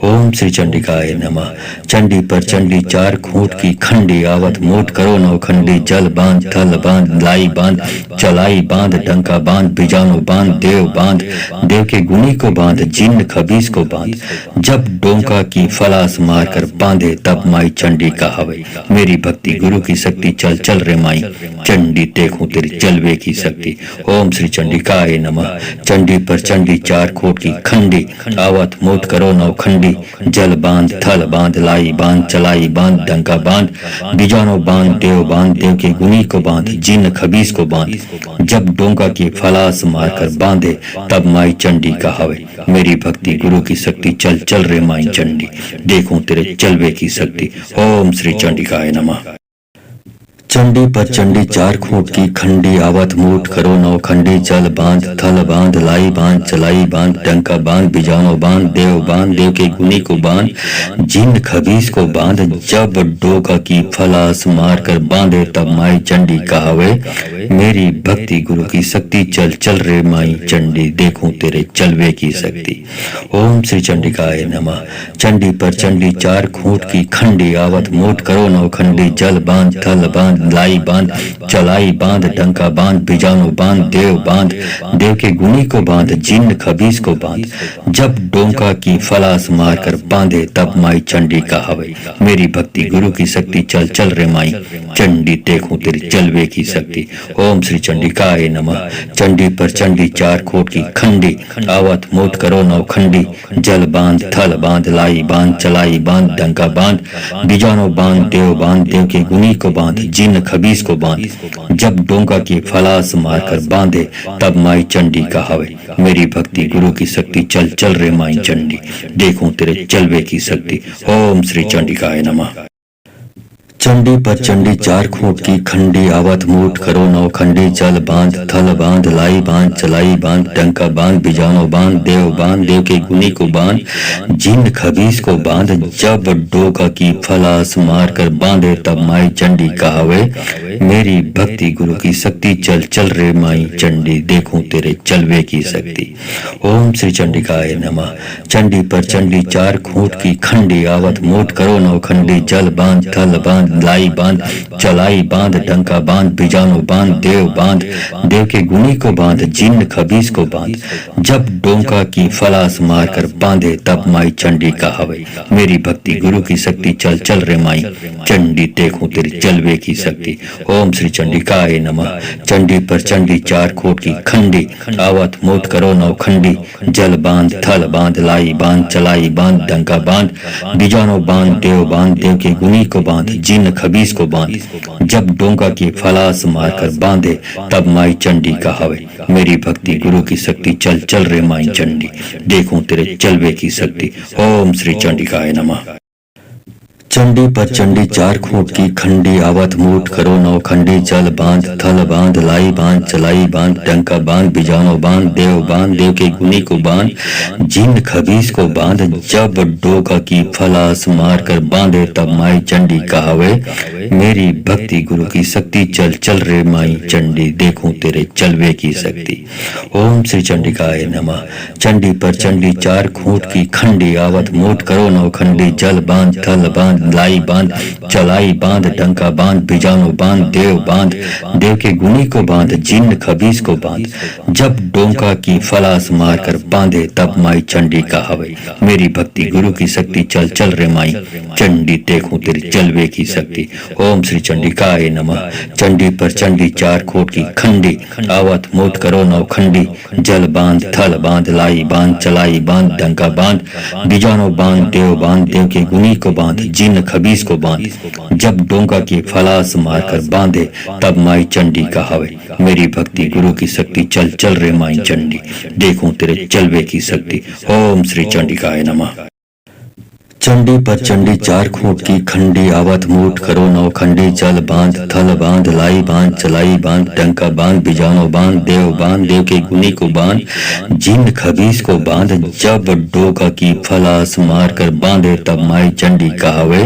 ओम श्री चंडिकाय नमः। चंडी पर चंडी चार खूंट की खंडी आवत मूठ करो नौ खंडी जल बांध थल बांध लाई बांध चलाई बांध डंका बांध बिजानो बांध देव के गुनी को बांध जिन खबीस को बांध जब डोंका की फलास मार कर बांधे तब माई चंडी कहावे मेरी भक्ति गुरु की शक्ति चल चल रे माई चंडी देखूं तेरी चलवे की शक्ति। ओम श्री चंडिकाय नमः। चंडी पर चंडी चार खूंट की खंडी आवत मूठ करो नौ खंडी जल बांध थल बांध लाई बांध चलाई बांध डंका बांध बिजानो बांध देव के गुनी को बांध जिन खबीस को बांध जब डोंका की फलास मार कर बांधे तब माई चंडी कहावे मेरी भक्ति गुरु की शक्ति चल चल रे माई चंडी देखूं तेरे चलवे की शक्ति। ओम श्री चंडिकाय नमः। चंडी पर चंडी चार खूंट की खंडी आवत मूठ करो नौ खंडी चल बांध थल बांध लाई बांध चलाई बांध डंका बांध बिजानो बांध देव के गुनी को बांध जिन खबीस को बांध जब डोका की फलास मार कर बांधे तब माई चंडी कहावे मेरी भक्ति गुरु की शक्ति चल चल रे माई चंडी देखूं तेरे चलवे की शक्ति। ओम श्री चंडिकाय नमः। चंडी पर चंडी चार खूंट की खंडी आवत मूठ करो नौ खंडी जल बांध थल बांध लाई बांध चलाई बांध डंका बांध बिजानो बांध देव के गुनी को बांध जिन खबीस को बांध जब डोंका की फलास मार कर बांधे तब माई चंडी कहावे मेरी भक्ति गुरु की शक्ति चल चल रे माई चंडी देखूं तेरी चलवे की शक्ति। ओम श्री चंडिकाय नमः। चंडी पर चंडी चार खूंट की खंडी आवत मूठ करो नौ खंडी जल बांध थल बांध लाई बांध चलाई बांध डंका बांध बिजानो बांध देव के गुनी को बांध जिन खबीस को बांध जब डोंका की फलास मार कर बांधे तब माई चंडी कहावे मेरी भक्ति गुरु की शक्ति चल चल रे माई चंडी देखूं तेरे चलवे की शक्ति। ओम श्री चंडिकाय नमः। चंडी पर चंडी चार खूंट की खंडी आवत मूठ करो नौ खंडी चल बांध थल बांध लाई बांध चलाई बांध डंका बांध बिजानो बांध देव के गुनी को बांध जिन खबीस को बांध जब डोका की फलास मार कर बांधे तब माई चंडी कहावे मेरी भक्ति गुरु की शक्ति चल चल रे माई चंडी देखूं तेरे चलवे की शक्ति। ओम श्री चंडिकाय नमः। चंडी पर चंडी चार खूंट की खंडी आवत मूठ करो नौ खंडी जल बांध थल बांध लाई बांध चलाई बांध डंका बांध बिजानो बांध देव के गुनी को बांध जिन खबीस को बांध जब डोंका की फलास मार कर बांधे तब माई चंडी कहावे मेरी भक्ति गुरु की शक्ति चल चल रे माई चंडी देखूं तेरी चलवे की शक्ति। ओम श्री चंडिकाय नमः। चंडी पर चंडी चार खूंट की खंडी आवत मूठ करो नौ खंडी जल बांध थल बांध लाई बांध चलाई बांध डंका बांध बिजानो बांध देव के गुनी को बांध जिन खबीस को बांध जब डोंका की फलास मार कर बांधे तब माई चंडी कहावे मेरी भक्ति गुरु की शक्ति चल चल रे माई चंडी देखूं तेरे चलवे की शक्ति। ओम श्री चंडिकाय नमः। चंडी पर चंडी चार खूंट की खंडी आवत मूठ करो नौ खंडी चल बांध थल बांध लाई बांध चलाई बांध डंका बांध बिजानो बांध देव के गुनी को बांध जिन खबीस को बांध जब डोका की फलास मार कर बांधे तब माई चंडी कहावे मेरी भक्ति गुरु की शक्ति चल चल रे माई चंडी देखूं तेरे चलवे की शक्ति। ओम श्री चंडिकाय नमः। चंडी पर चंडी चार खूंट की खंडी आवत मूठ करो नौ खंडी जल बांध थल बांध लाई बांध चलाई बांध डंका बांध बिजानो बांध देव के गुनी को बांध जिन खबीस को बांध जब डोंका की फलास मार कर बांधे तब माई चंडी कहावे मेरी भक्ति गुरु की शक्ति चल चल रे माई चंडी देखूं तेरी चलवे की शक्ति। ओम श्री चंडिकाय नमः। चंडी पर चंडी चार खूंट की खंडी आवत मूठ करो नौ खंडी जल बांध थल बांध लाई बांध चलाई बांध डंका बांध बिजानो बांध देव के गुनी को बांध जिन खबीस को बांध जब डोंका की फलास मार कर बांधे तब माई चंडी कहावे मेरी भक्ति गुरु की शक्ति चल चल रे माई चंडी देखूं तेरे चलवे की शक्ति। ओम श्री चंडिकाय नमः। चंडी पर चंडी चार खूंट की खंडी आवत मूठ करो नौ खंडी चल बांध थल बांध लाई बांध चलाई बांध डंका बांध बिजानो बांध देव के गुनी को बांध जिन खबीस को बांध जब डोका की फलास मार कर बांधे तब माई चंडी कहावे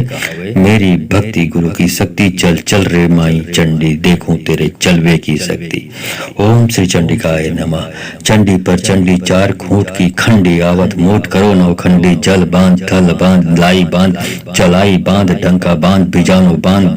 मेरी भक्ति गुरु की शक्ति चल चल रे माई चंडी देखूं तेरे चलवे की शक्ति। ओम श्री चंडिकाय नमः। चंडी पर चंडी चार खूंट की खंडी आवत मूठ करो नौ खंडी जल बांध थल बांध लाई बांध चलाई बांध डंका बांध बिजानो बांध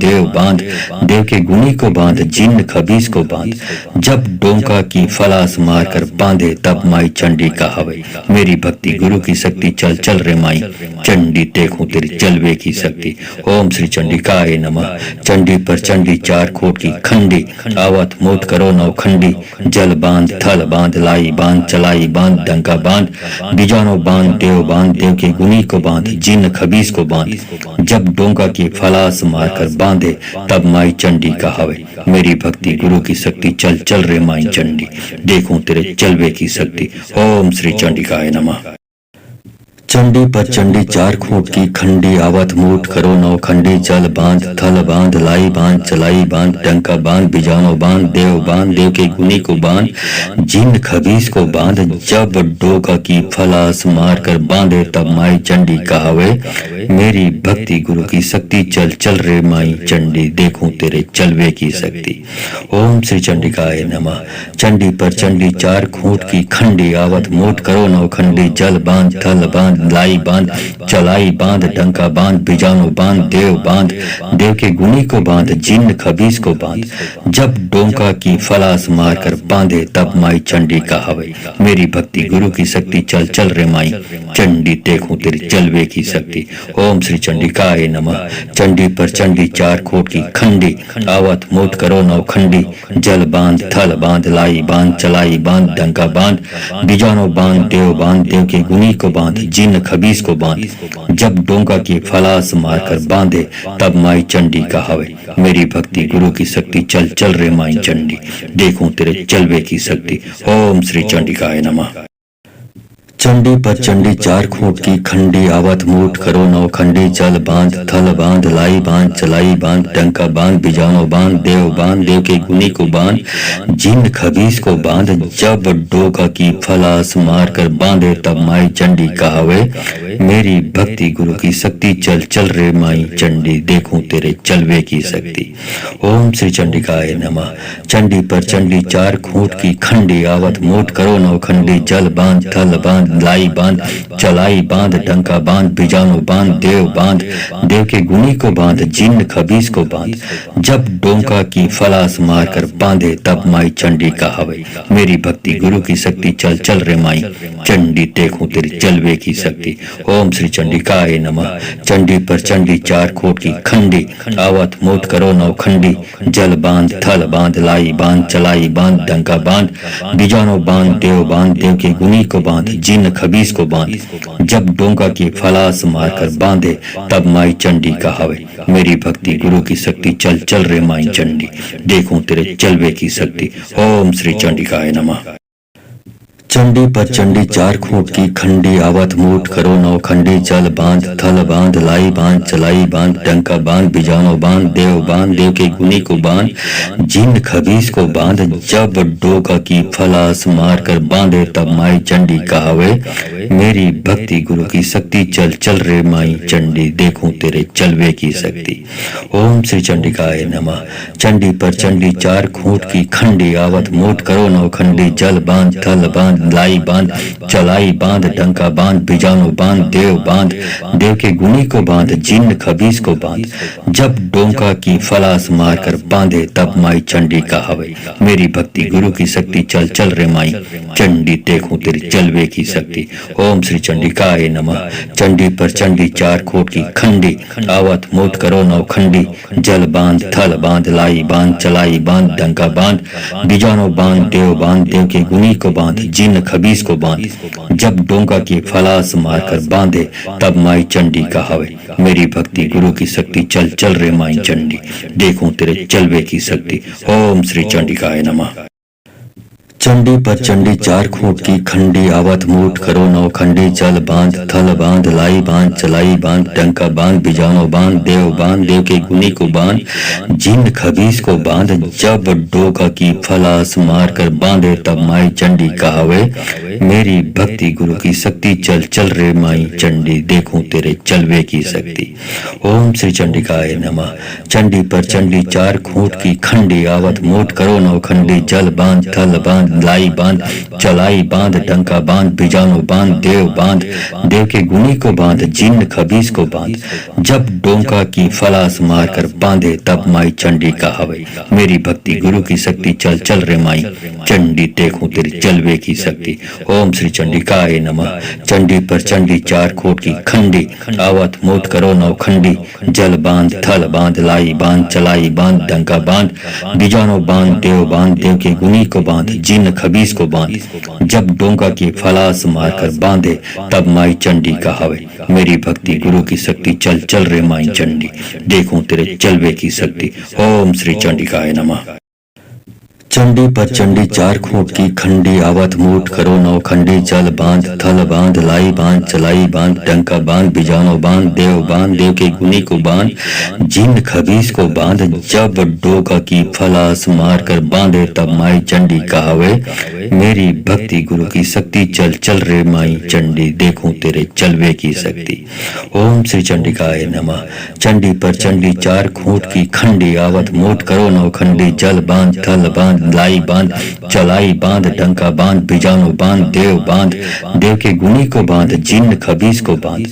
देव के गुनी को बांध जिन खबीस को बांध जब डोंका की फलास मार कर बांधे तब माई चंडी कहावे मेरी भक्ति गुरु की शक्ति चल चल रे माई चंडी देखूं तेरी चलवे की शक्ति। ओम श्री चंडिकाय नमः। चंडी पर चंडी चार खूंट की खंडी आवत मूठ करो नौ खंडी जल बांध थल बांध लाई बांध चलाई बांध डंका बांध बिजानो बांध देव के गुनी को बांध जिन खबीस को बांध जब डोंका की फलास मार कर बांधे तब माई चंडी कहावे मेरी भक्ति गुरु की शक्ति चल चल रे माई चंडी देखूं तेरे चलवे की शक्ति। ओम श्री चंडिकाय नमः। चंडी पर चंडी चार खूंट की खंडी आवत मूठ करो नौ खंडी चल बांध थल बांध लाई बांध चलाई बांध डंका बांध बिजानो बांध देव के गुनी को बांध जिन खबीस को बांध जब डोका की फलास मार कर बांधे तब माई चंडी कहावे मेरी भक्ति गुरु की शक्ति चल चल रे माई चंडी देखूं तेरे चलवे की शक्ति। ओम श्री चंडिकाय नमः। चंडी पर चंडी चार खूंट की खंडी आवत मूठ करो नौ खंडी जल बांध थल बांध लाई बांध चलाई बांध डंका बांध बिजानो बांध देव के गुनी को बांध जिन खबीस को बांध जब डोंका की फलास मार कर बांधे तब माई चंडी कहावे मेरी भक्ति गुरु की शक्ति चल चल रे माई चंडी देखूं तेरी चलवे की शक्ति। ओम श्री चंडिकाय नमः। चंडी पर चंडी चार खूंट की खंडी आवत मूठ करो नौ खंडी जल बांध थल बांध लाई बांध चलाई बांध डंका बांध बिजानो बांध देव के गुनी को बांध जिन खबीस को बांध जब डोंका की फलास मार कर बांधे तब माई चंडी कहावे मेरी भक्ति गुरु की शक्ति चल चल रे माई चंडी देखूं तेरे चलवे की शक्ति। ओम श्री चंडिकाय नमः। चंडी पर चंडी चार खूंट की खंडी आवत मूठ करो नौ खंडी चल बांध थल बांध लाई बांध चलाई बांध डंका बांध बिजानो बांध देव के गुनी को बांध जिन खबीस को बांध जब डोका की फलास मार कर बांधे तब माई चंडी कहावे मेरी भक्ति गुरु की शक्ति चल चल रे माई चंडी देखूं तेरे चलवे की शक्ति। ओम श्री चंडिकाय नमः। चंडी पर चंडी चार खूंट की खंडी आवत मूठ करो नौ खंडी जल बांध थल बांध लाई बांध चलाई बांध डंका बांध बिजानो बांध देव के गुनी को बांध जिन खबीस को बांध जब डोंका की फलास मार कर बांधे तब माई चंडी कहावे मेरी भक्ति गुरु की शक्ति चल चल रे माई चंडी देखूं तेरी चलवे की शक्ति। ओम श्री चंडिकाय नमः। चंडी पर चंडी चार खूंट की खंडी आवत मूठ करो नौ खंडी जल बांध थल बांध लाई बांध चलाई बांध डंका बांध बिजानो बांध देव के गुनी को बांध जिन खबीस को बांध जब डोंका की फलास मार कर बांधे तब माई चंडी कहावे मेरी भक्ति गुरु की शक्ति चल चल रे माई चंडी देखूं तेरे चलवे की शक्ति। ओम श्री चंडिकाय नमः। चंडी पर चंडी चार खूंट की खंडी आवत मूठ करो नौ खंडी चल बांध थल बांध लाई बांध चलाई बांध डंका बांध बिजानो बांध देव के गुनी को बांध जिन खबीस को बांध जब डोका की फलास मार कर बांधे तब माई चंडी कहावे मेरी भक्ति गुरु की शक्ति चल चल रे माई चंडी देखूं तेरे चलवे की शक्ति। ओम श्री चंडिकाय नमः। चंडी पर चंडी चार खूंट की खंडी आवत मूठ करो नौ खंडी जल बांध थल बांध लाई बांध चलाई बांध डंका बांध बिजानो बांध देव के गुनी को बांध जिन खबीस को बांध जब डोंका की फलास मार कर बांधे तब माई चंडी कहावे मेरी भक्ति गुरु की शक्ति चल चल रे माई चंडी देखूं तेरी चलवे की शक्ति। ओम श्री चंडिकाय नमः। चंडी पर चंडी चार खूंट की खंडी आवत मूठ करो नौ खंडी जल बांध थल बांध लाई बांध चलाई बांध डंका बांध बिजानो बांध देव के गुनी को बांध जिन खबीस को बांध जब डोंका की फलास मारकर बांधे तब माई चंडी कहावे मेरी भक्ति गुरु की शक्ति चल चल रे माई चंडी देखूं तेरे चलवे की शक्ति। ओम श्री चंडिकाय नमः। चंडी पर चंडी चार खूंट की खंडी आवत मूठ करो नौ खंडी चल बांध थल बांध लाई बांध चलाई बांध डंका बांध बिजानो बांध देव के गुनी को बांध जिन खबीस को बांध जब डोका की फलास मार कर बांधे तब माई चंडी कहावे मेरी भक्ति गुरु की शक्ति चल चल रे माई चंडी देखूं तेरे चलवे की शक्ति। ओम श्री चंडिकाय नमः। चंडी पर चंडी चार खूंट की खंडी आवत मूठ करो नौ खंडी जल बांध थल बांध लाई बांध चलाई बांध डंका बांध बिजानो बांध देव के गुनी को बांध जिन खबीस को बांध जब डोंका की फलास मार कर बांधे तब माई चंडी कहावे मेरी भक्ति गुरु की शक्ति चल चल रे माई चंडी देखूं तेरी चलवे की शक्ति। ओम श्री चंडिकाय नमः। चंडी पर चंडी चार खूंट की खंडी आवत मूठ करो नौ खंडी जल बांध थल बांध लाई बांध चलाई बांध डंका बांध बिजानो बांध देव के गुनी को बांध जिन खबीस को बांध जब डोंका की फलास मारकर बांधे तब माई चंडी कहावे मेरी भक्ति गुरु की शक्ति चल चल रे माई चंडी देखूं तेरे चलवे की शक्ति। ओम श्री चंडिकाय नमः। चंडी पर चंडी चार खूंट की खंडी आवत मूठ करो नौ खंडी जल बांध थल बांध लाई बांध चलाई बांध डंका बांध बिजानो बांध देव के गुनी को बांध जिन खबीस को बांध जब डोका की फलास मार कर बांधे तब माई चंडी कहावे मेरी भक्ति गुरु की शक्ति चल चल रे माई चंडी देखूं तेरे चलवे की शक्ति। ओम श्री चंडिकाय नमः। चंडी पर चंडी चार खूंट की खंडी आवत मूठ करो नौ खंडी जल बांध थल बांध लाई बांध चलाई बांध डंका बांध बिजानो बांध देव के गुनी को बांध जिन खबीस को बांध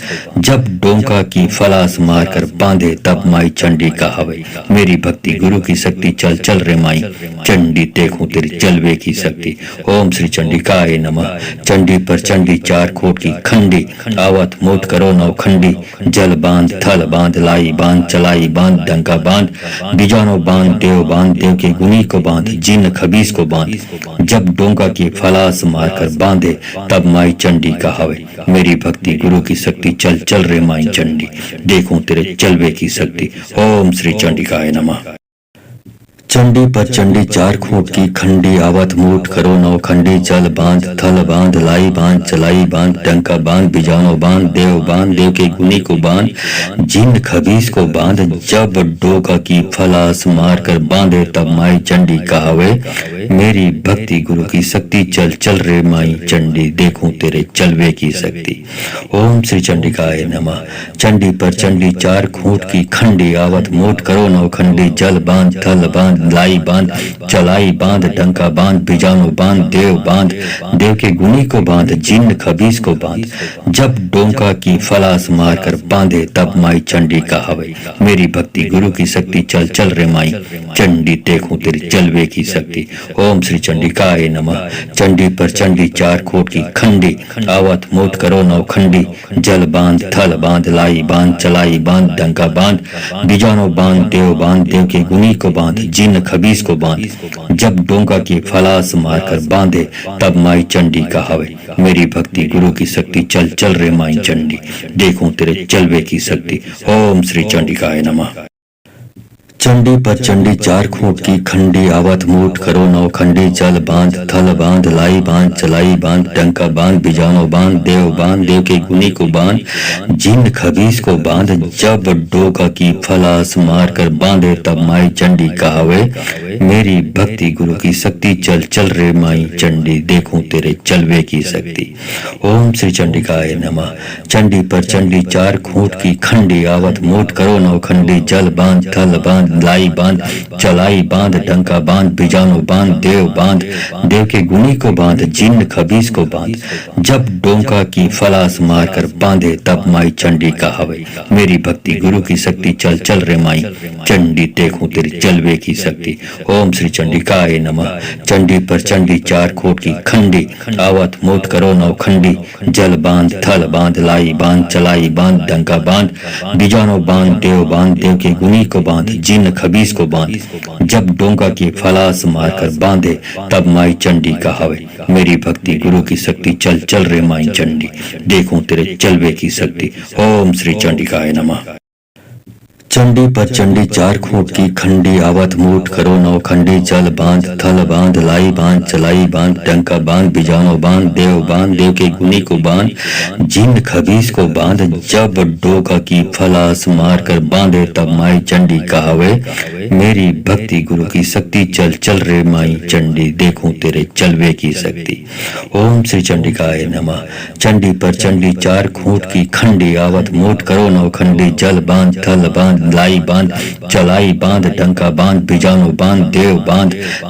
जब डोंका की फलास मार कर बांधे तब माई चंडी कहावे मेरी भक्ति गुरु की शक्ति चल चल रे माई चंडी देखूं तेरी चलवे की शक्ति। ओम श्री चंडिकाय नमः। चंडी पर चंडी चार खूंट की खंडी आवत मूठ करो नौ खंडी जल बांध थल बांध लाई बांध चलाई बांध डंका बांध बिजानो बांध देव के गुनी को बांध जिन खबीस को बांध जब डोंका की फलास मारकर बांधे तब माई चंडी कहावे मेरी भक्ति गुरु की शक्ति चल चल रे माई चंडी देखूं तेरे चलवे की शक्ति। ओम श्री चंडिकाय नमः। चंडी पर चंडी चार खूंट की खंडी आवत मूठ करो नौ खंडी जल बांध थल बांध लाई बांध चलाई बांध डंका बांध बिजानो बांध देव के गुनी को बांध जिन खबीस को बांध जब डोका की फलास मार कर बांधे तब माई चंडी कहावे मेरी भक्ति गुरु की शक्ति चल चल रे माई चंडी देखूं तेरे चलवे की शक्ति। ओम श्री चंडिकाय नमः। चंडी पर चंडी चार खूंट की खंडी आवत मूठ करो नौ खंडी जल बांध थल बांध लाई बांध चलाई बांध डंका बांध बिजानो बांध देव के गुनी को बांध जिन खबीस को बांध जब डोंका की फलास मार कर बांधे तब माई चंडी कहावे मेरी भक्ति गुरु की शक्ति चल चल रे माई चंडी देखूं तेरी चलवे की शक्ति। ओम श्री चंडिकाय नमः। चंडी पर चंडी चार खूंट की खंडी आवत मूठ करो नौ खंडी जल बांध थल बांध लाई बांध चलाई बांध डंका बांध बिजानो बांध देव के गुनी को बांध जिन खबीस को बांध जब डोंका की फलास मारकर बांधे तब माई चंडी कहावे मेरी भक्ति गुरु की शक्ति चल चल रे माई चंडी देखूं तेरे चलवे की शक्ति। ओम श्री चंडिकाय नमः। चंडी पर चंडी चार खूंट की खंडी आवत मूठ करो नौ खंडी जल बांध थल बांध लाई बांध चलाई बांध टंका बांध बिजानो बांध देव के गुनी को बांध जिन खबीस को बांध जब डोका की फलास मार कर बांधे तब माई चंडी कहावे मेरी भक्ति गुरु की शक्ति चल चल रे माई चंडी देखूं तेरे चलवे की शक्ति। ओम श्री चंडिकाय नमः। चंडी पर चंडी चार खूंट की खंडी आवत मूठ करो नौ खंडी जल बांध थल बांध लाई बांध चलाई बांध डंका बांध बिजानो बांध देव के गुनी को बांध जिन खबीस को बांध जब डोंका की फलास मार कर बांधे तब माई चंडी कहावे मेरी भक्ति गुरु की शक्ति चल चल रे माई चंडी देखूं तेरी चलवे की शक्ति। ओम श्री चंडिकाय नमः। चंडी पर चंडी चार खूंट की खंडी आवत मूठ करो नौ खंडी जल बांध थल बांध लाई बांध चलाई बांध डंका बांध बिजानो बांध देव के गुनी को बांध जिन खबीस को बांध जब डोंका की फलास मार कर बांधे तब माई चंडी कहावे मेरी भक्ति गुरु की शक्ति चल चल रे माई चंडी देखूं तेरे चलवे की शक्ति। ओम श्री चंडिकाय नमः। चंडी पर चंडी चार खूंट की खंडी आवत मूठ करो नौ खंडी जल बांध थल बांध लाई बांध चलाई बांध टंका बांध बिजानो बांध देव के गुनी को बांध जिन खबीस को बांध जब डोका की फलास मार कर बांधे तब माई चंडी कहावे मेरी भक्ति गुरु की शक्ति चल चल रे माई चंडी देखूं तेरे चलवे की शक्ति। ओम श्री चंडिकाय नमः। चंडी पर चंडी चार खूंट की खंडी आवत मूठ करो नौ खंडी जल बांध थल बांध लाई बांध चलाई बांध डंका बांध बिजानो बांध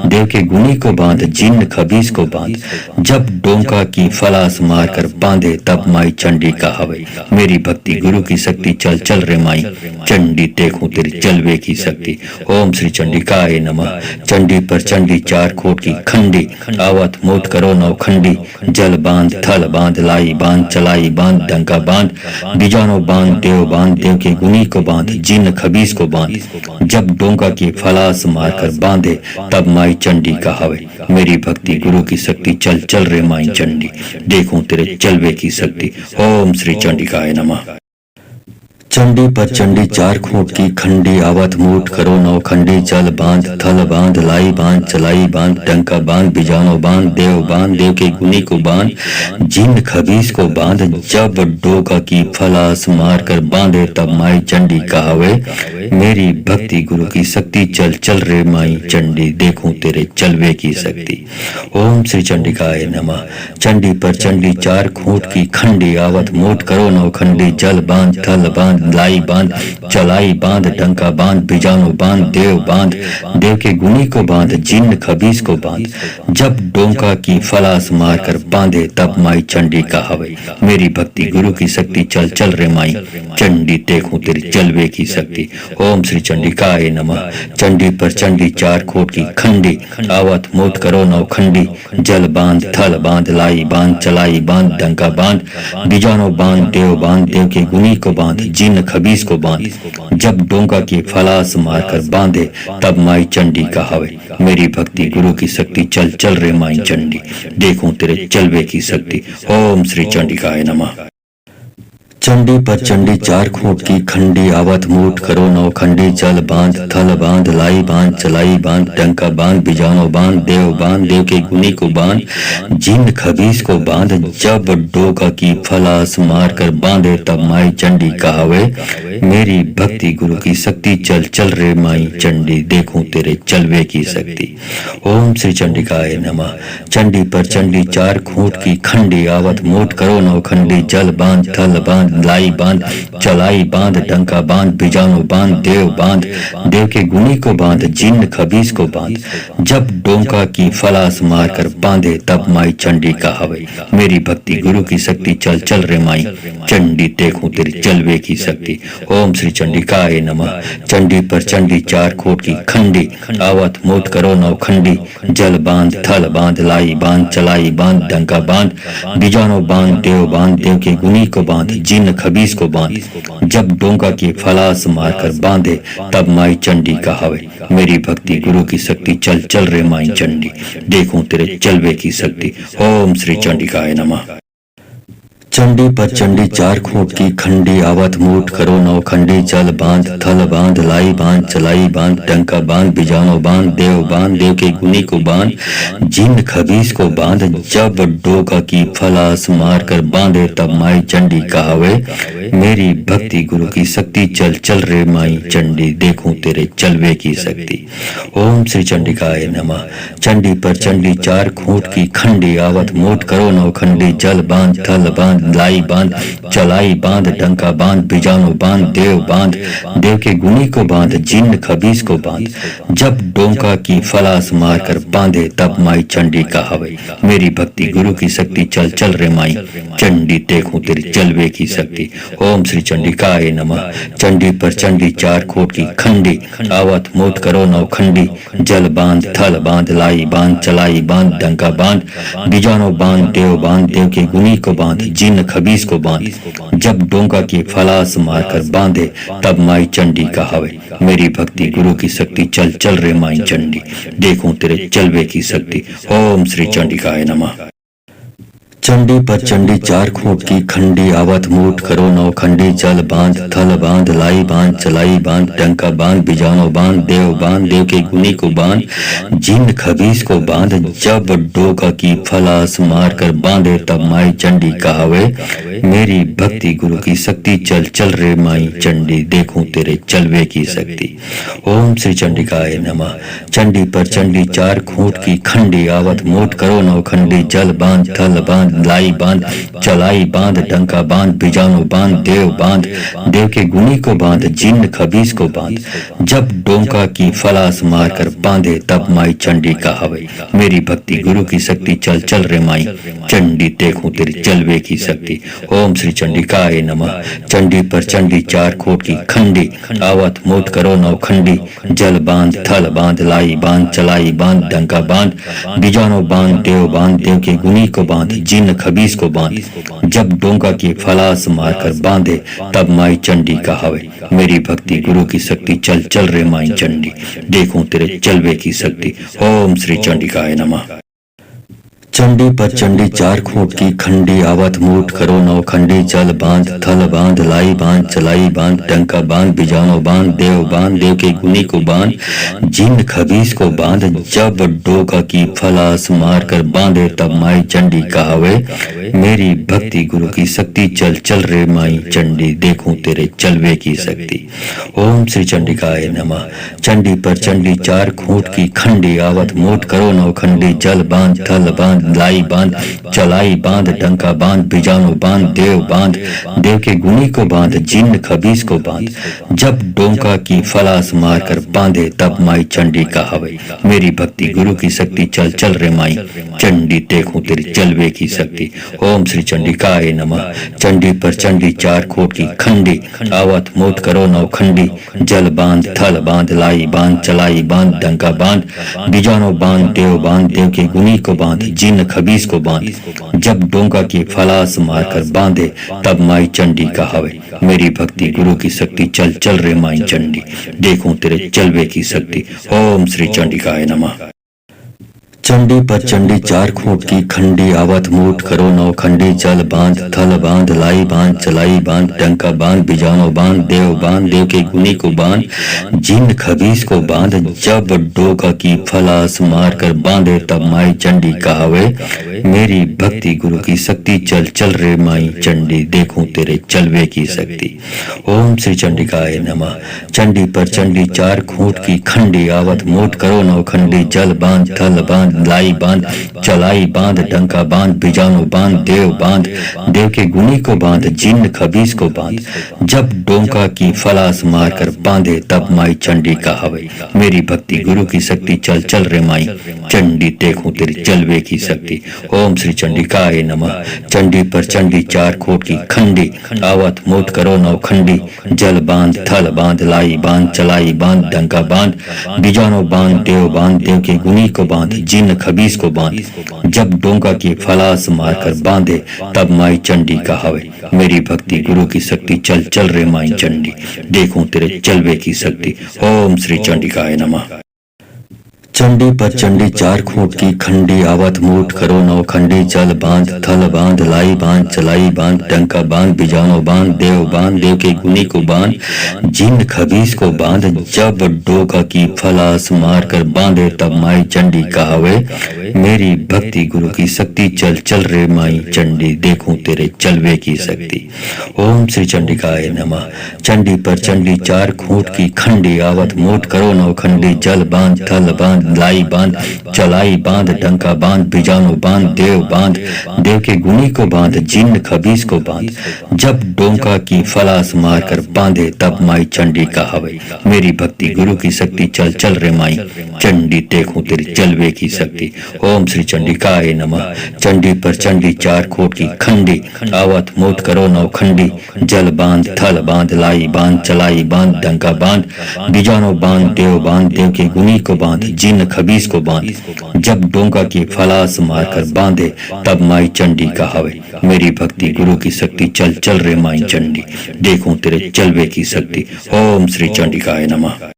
देव के गुनी को बांध जिन खबीस को बांध जब डोंका की फलास मार कर बांधे तब माई चंडी कहावे मेरी भक्ति गुरु की शक्ति चल चल रे माई चंडी देखूं तेरी चलवे की शक्ति। ओम श्री चंडिकाय नमः। चंडी पर चंडी चार खूंट की खंडी आवत मूठ करो नौ खंडी जल बांध थल बांध लाई बांध चलाई बांध डंका बांध बिजानो बांध देव के गुनी को बांध जिन खबीस को बांध जब डोंका की फलास मार कर बांधे तब माई चंडी कहावे मेरी भक्ति गुरु की शक्ति चल चल रे माई चंडी देखूं तेरे चलवे की शक्ति। ओम श्री चंडिकाय नमः। चंडी पर चंडी चार खूंट की खंडी आवत मूठ करो नौ खंडी जल बांध थल बांध लाई बांध चलाई बांध टंका बांध बिजानो बांध देव के गुनी को बांध जिन खबीस को बांध जब डोका की फलास मार कर बांधे तब माई चंडी कहावे मेरी भक्ति गुरु की शक्ति चल चल रे माई चंडी देखूं तेरे चलवे की शक्ति। ओम श्री चंडिकाय नमः। चंडी पर चंडी चार खूंट की खंडी आवत मूठ करो नौ खंडी जल बांध थल बांध लाई बांध चलाई बांध डंका बांध बिजानो बांध देव के गुनी को बांध जिन खबीस को बांध जब डोंका की फलास मार कर बांधे तब माई चंडी कहावे मेरी भक्ति गुरु की शक्ति चल चल रे माई चंडी देखूं तेरी चलवे की शक्ति। ओम श्री चंडिकाय नमः। चंडी पर चंडी चार खूंट की खंडी आवत मूठ करो नौ खंडी जल बांध थल बांध लाई बांध चलाई बांध डंका बांध बिजानो बांध देव के गुनी को बांध जिन खबीस को बांध जब डोंका की फलास मार कर बांधे तब माई चंडी कहावे मेरी भक्ति गुरु की शक्ति चल चल रे माई चंडी देखूं तेरे चलवे की शक्ति। ओम श्री चंडिकाय नमः। चंडी पर चंडी चार खूंट की खंडी आवत मूठ करो नौ खंडी जल बांध थल बांध लाई बांध चलाई बांध टंका बांध बिजानो बांध देव के गुनी को बांध जिन खबीस को बांध जब डोका की फलास मार कर बांधे तब माई चंडी कहावे मेरी भक्ति गुरु की शक्ति चल चल रे माई चंडी देखूं तेरे चलवे की शक्ति। ओम श्री चंडिकाय नमः। चंडी पर चंडी चार खूंट की खंडी आवत मूठ करो नौ खंडी जल बांध थल बांध लाई बांध चलाई बांध डंका बांध बिजानो बांध देव के गुनी को बांध जिन खबीस को बांध जब डोंका की फलास मार कर बांधे तब माई चंडी कहावे मेरी भक्ति गुरु की शक्ति चल चल रे माई चंडी देखूं तेरी चलवे की शक्ति। ओम श्री चंडिकाय नमः। चंडी पर चंडी चार खूंट की खंडी आवत मूठ करो नौ खंडी जल बांध थल बांध लाई बांध चलाई बांध डंका बांध बिजानो बांध देव के गुनी को बांध जिन खबीस को बांध जब डोंका की फलास मार कर बांधे तब माई चंडी कहावे मेरी भक्ति गुरु की शक्ति चल चल रे माई चंडी देखूं तेरे चलवे की शक्ति। ओम श्री चंडिकाय नमः। चंडी पर चंडी चार खूंट की खंडी आवत मूठ करो नौ खंडी चल बांध थल बांध लाई बांध चलाई बांध टंका बांध बिजानो बांध देव के गुनी को बांध जिन खबीस को बांध जब डोका की फलास मार कर बांधे तब माई चंडी कहावे मेरी भक्ति गुरु की शक्ति चल चल रे माई चंडी देखूं तेरे चलवे की शक्ति। ओम श्री चंडिकाय नमः। चंडी पर चंडी चार खूंट की खंडी आवत मूठ करो नौ खंडी जल बांध थल बांध लाई बांध चलाई बांध डंका बांध बिजानो बांध देव के गुनी को बांध जिन खबीस को बांध जब डोंका की फलास मार कर बांधे तब माई चंडी कहावे मेरी भक्ति गुरु की शक्ति चल चल रे माई चंडी देखूं तेरी चलवे की शक्ति। ओम श्री चंडिकाय नमः। चंडी पर चंडी चार खूंट की खंडी आवत मूठ करो नौ खंडी जल बांध थल बांध लाई बांध चलाई बांध डंका बांध बिजानो बांध देव के गुनी को बांध जिन खबीस को बांध जब डोंका की फलास मार कर बांधे तब माई चंडी कहावे मेरी भक्ति गुरु की शक्ति चल चल रे माई चंडी देखूं तेरे चलवे की शक्ति। ओम श्री चंडिकाय नमः। चंडी पर चंडी चार खूंट की खंडी आवत मूठ करो नौ खंडी जल बांध थल बांध लाई बांध चलाई बांध टंका बांध बिजानो बांध देव के गुनी को बांध जिन खबीस को बांध जब डोका की फलास मार कर बांधे तब माई चंडी कहावे मेरी भक्ति गुरु की शक्ति चल चल रे माई चंडी देखूं तेरे चलवे की शक्ति। ओम श्री चंडिकाय नमः। चंडी पर चंडी चार खूंट की खंडी आवत मूठ करो नौ खंडी जल बांध थल बांध लाई बांध चलाई बांध डंका बांध बिजानो बांध देव के गुनी को बांध जिन खबीस को बांध जब डोंका की फलास मार कर बांधे तब माई चंडी कहावे मेरी भक्ति गुरु की शक्ति चल चल रे माई चंडी देखूं तेरी चलवे की शक्ति। ओम श्री चंडिकाय नमः। चंडी पर चंडी चार खूंट की खंडी आवत मूठ करो नौ खंडी जल बांध थल बांध लाई बांध चलाई बांध डंका बांध बिजानो बांध देव के गुनी को बांध जिन खबीस को बांध जब डोंका की फलास मार कर बांधे तब माई चंडी कहावे मेरी भक्ति गुरु की शक्ति चल चल रे माई चंडी देखूं तेरे चलवे की शक्ति। ओम श्री चंडिकाय नमः। चंडी पर चंडी चार खूंट की खंडी आवत मूठ करो नौ खंडी जल बांध थल बांध लाई बांध चलाई बांध टंका बांध बिजानो बांध देव के गुनी को बांध जिन खबीस को बांध जब डोका की फलास मार कर बांधे तब माई चंडी कहावे मेरी भक्ति गुरु की शक्ति चल चल रे माई चंडी देखूं तेरे चलवे की शक्ति। ओम श्री चंडिकाय नमः। चंडी पर चंडी चार खूंट की खंडी आवत मूठ करो नौ खंडी जल बांध थल बांध लाई बांध चलाई बांध डंका बांध बिजानो बांध देव के गुनी को बांध जिन खबीस को बांध जब डोंका की फलास मार कर बांधे तब माई चंडी कहावे मेरी भक्ति गुरु की शक्ति चल चल रे माई चंडी देखूं तेरी चलवे की शक्ति। ओम श्री चंडिकाय नमः। चंडी पर चंडी चार खूंट की खंडी आवत मूठ करो नौ खंडी जल बांध थल बांध लाई बांध चलाई बांध डंका बांध बिजानो बांध देव के गुनी को बांध जिन खबीस को बांध जब डोंका की फलास मार कर बांधे तब माई चंडी कहावे मेरी भक्ति गुरु की शक्ति चल चल रे माई चंडी देखूं तेरे चलवे की शक्ति। ओम श्री चंडिकाय नमः। चंडी पर चंडी चार खूंट की खंडी आवत मूठ करो नौ खंडी जल बांध थल बांध लाई बांध चलाई बांध टंका बांध बिजानो बांध देव के गुनी को बांध जिन खबीस को बांध जब डोका की फलास मार कर बांधे तब माई चंडी कहावे मेरी भक्ति गुरु की शक्ति चल चल रे माई चंडी देखूं तेरे चलवे की शक्ति। ओम श्री चंडिकाय नमः। चंडी पर चंडी चार खूंट की खंडी आवत मूठ करो नौ खंडी जल बांध थल बांध लाई बांध चलाई बांध डंका बांध बिजानो बांध देव के गुनी को बांध जिन खबीस को बांध जब डोंका की फलास मार कर बांधे तब माई चंडी कहावे मेरी भक्ति गुरु की शक्ति चल चल रे माई चंडी देखूं तेरी चलवे की शक्ति। ओम श्री चंडिकाय नमः। चंडी पर चंडी चार खूंट की खंडी आवत मूठ करो नौ खंडी जल बांध थल बांध लाई बांध चलाई बांध डंका बांध बिजानो बांध देव के गुनी को बांध जिन खबीस को बांध जब डोंका की फलास मार कर बांधे तब माई चंडी कहावे मेरी भक्ति गुरु की शक्ति चल चल रे माई चंडी देखूं तेरे चलवे की शक्ति। ओम श्री चंडिकाय नमः। चंडी पर चंडी चार खूंट की खंडी आवत मूठ करो नौ खंडी चल बांध थल बांध लाई बांध चलाई बांध डंका बांध बिजानो बांध देव के गुनी को बांध जिन खबीस को बांध जब डोका की फलास मार कर बांधे तब माई चंडी कहावे मेरी भक्ति गुरु की शक्ति चल चल रे माई चंडी देखूं तेरे चलवे की शक्ति। ओम श्री चंडिकाय नमः। चंडी पर चंडी चार खूंट की खंडी आवत मूठ करो नौ खंडी जल बांध थल बांध लाई बांध चलाई बांध डंका बांध बिजानो बांध देव के गुनी को बांध जिन खबीस को बांध जब डोंका की फलास मार कर बांधे तब माई चंडी कहावे मेरी भक्ति गुरु की शक्ति चल चल रे माई चंडी देखूं तेरी चलवे की शक्ति। ओम श्री चंडिकाय नमः। चंडी पर चंडी चार खूंट की खंडी आवत मूठ करो नौ खंडी जल बांध थल बांध लाई बांध चलाई बांध डंका बांध बिजानो बांध देव के गुनी को बांध जिन खबीस को बांध जब डोंका की फलास मार कर बांधे तब माई चंडी कहावे मेरी भक्ति गुरु की शक्ति चल चल रे माई चंडी देखूं तेरे चलवे की शक्ति। ओम श्री चंडिकाय नमः।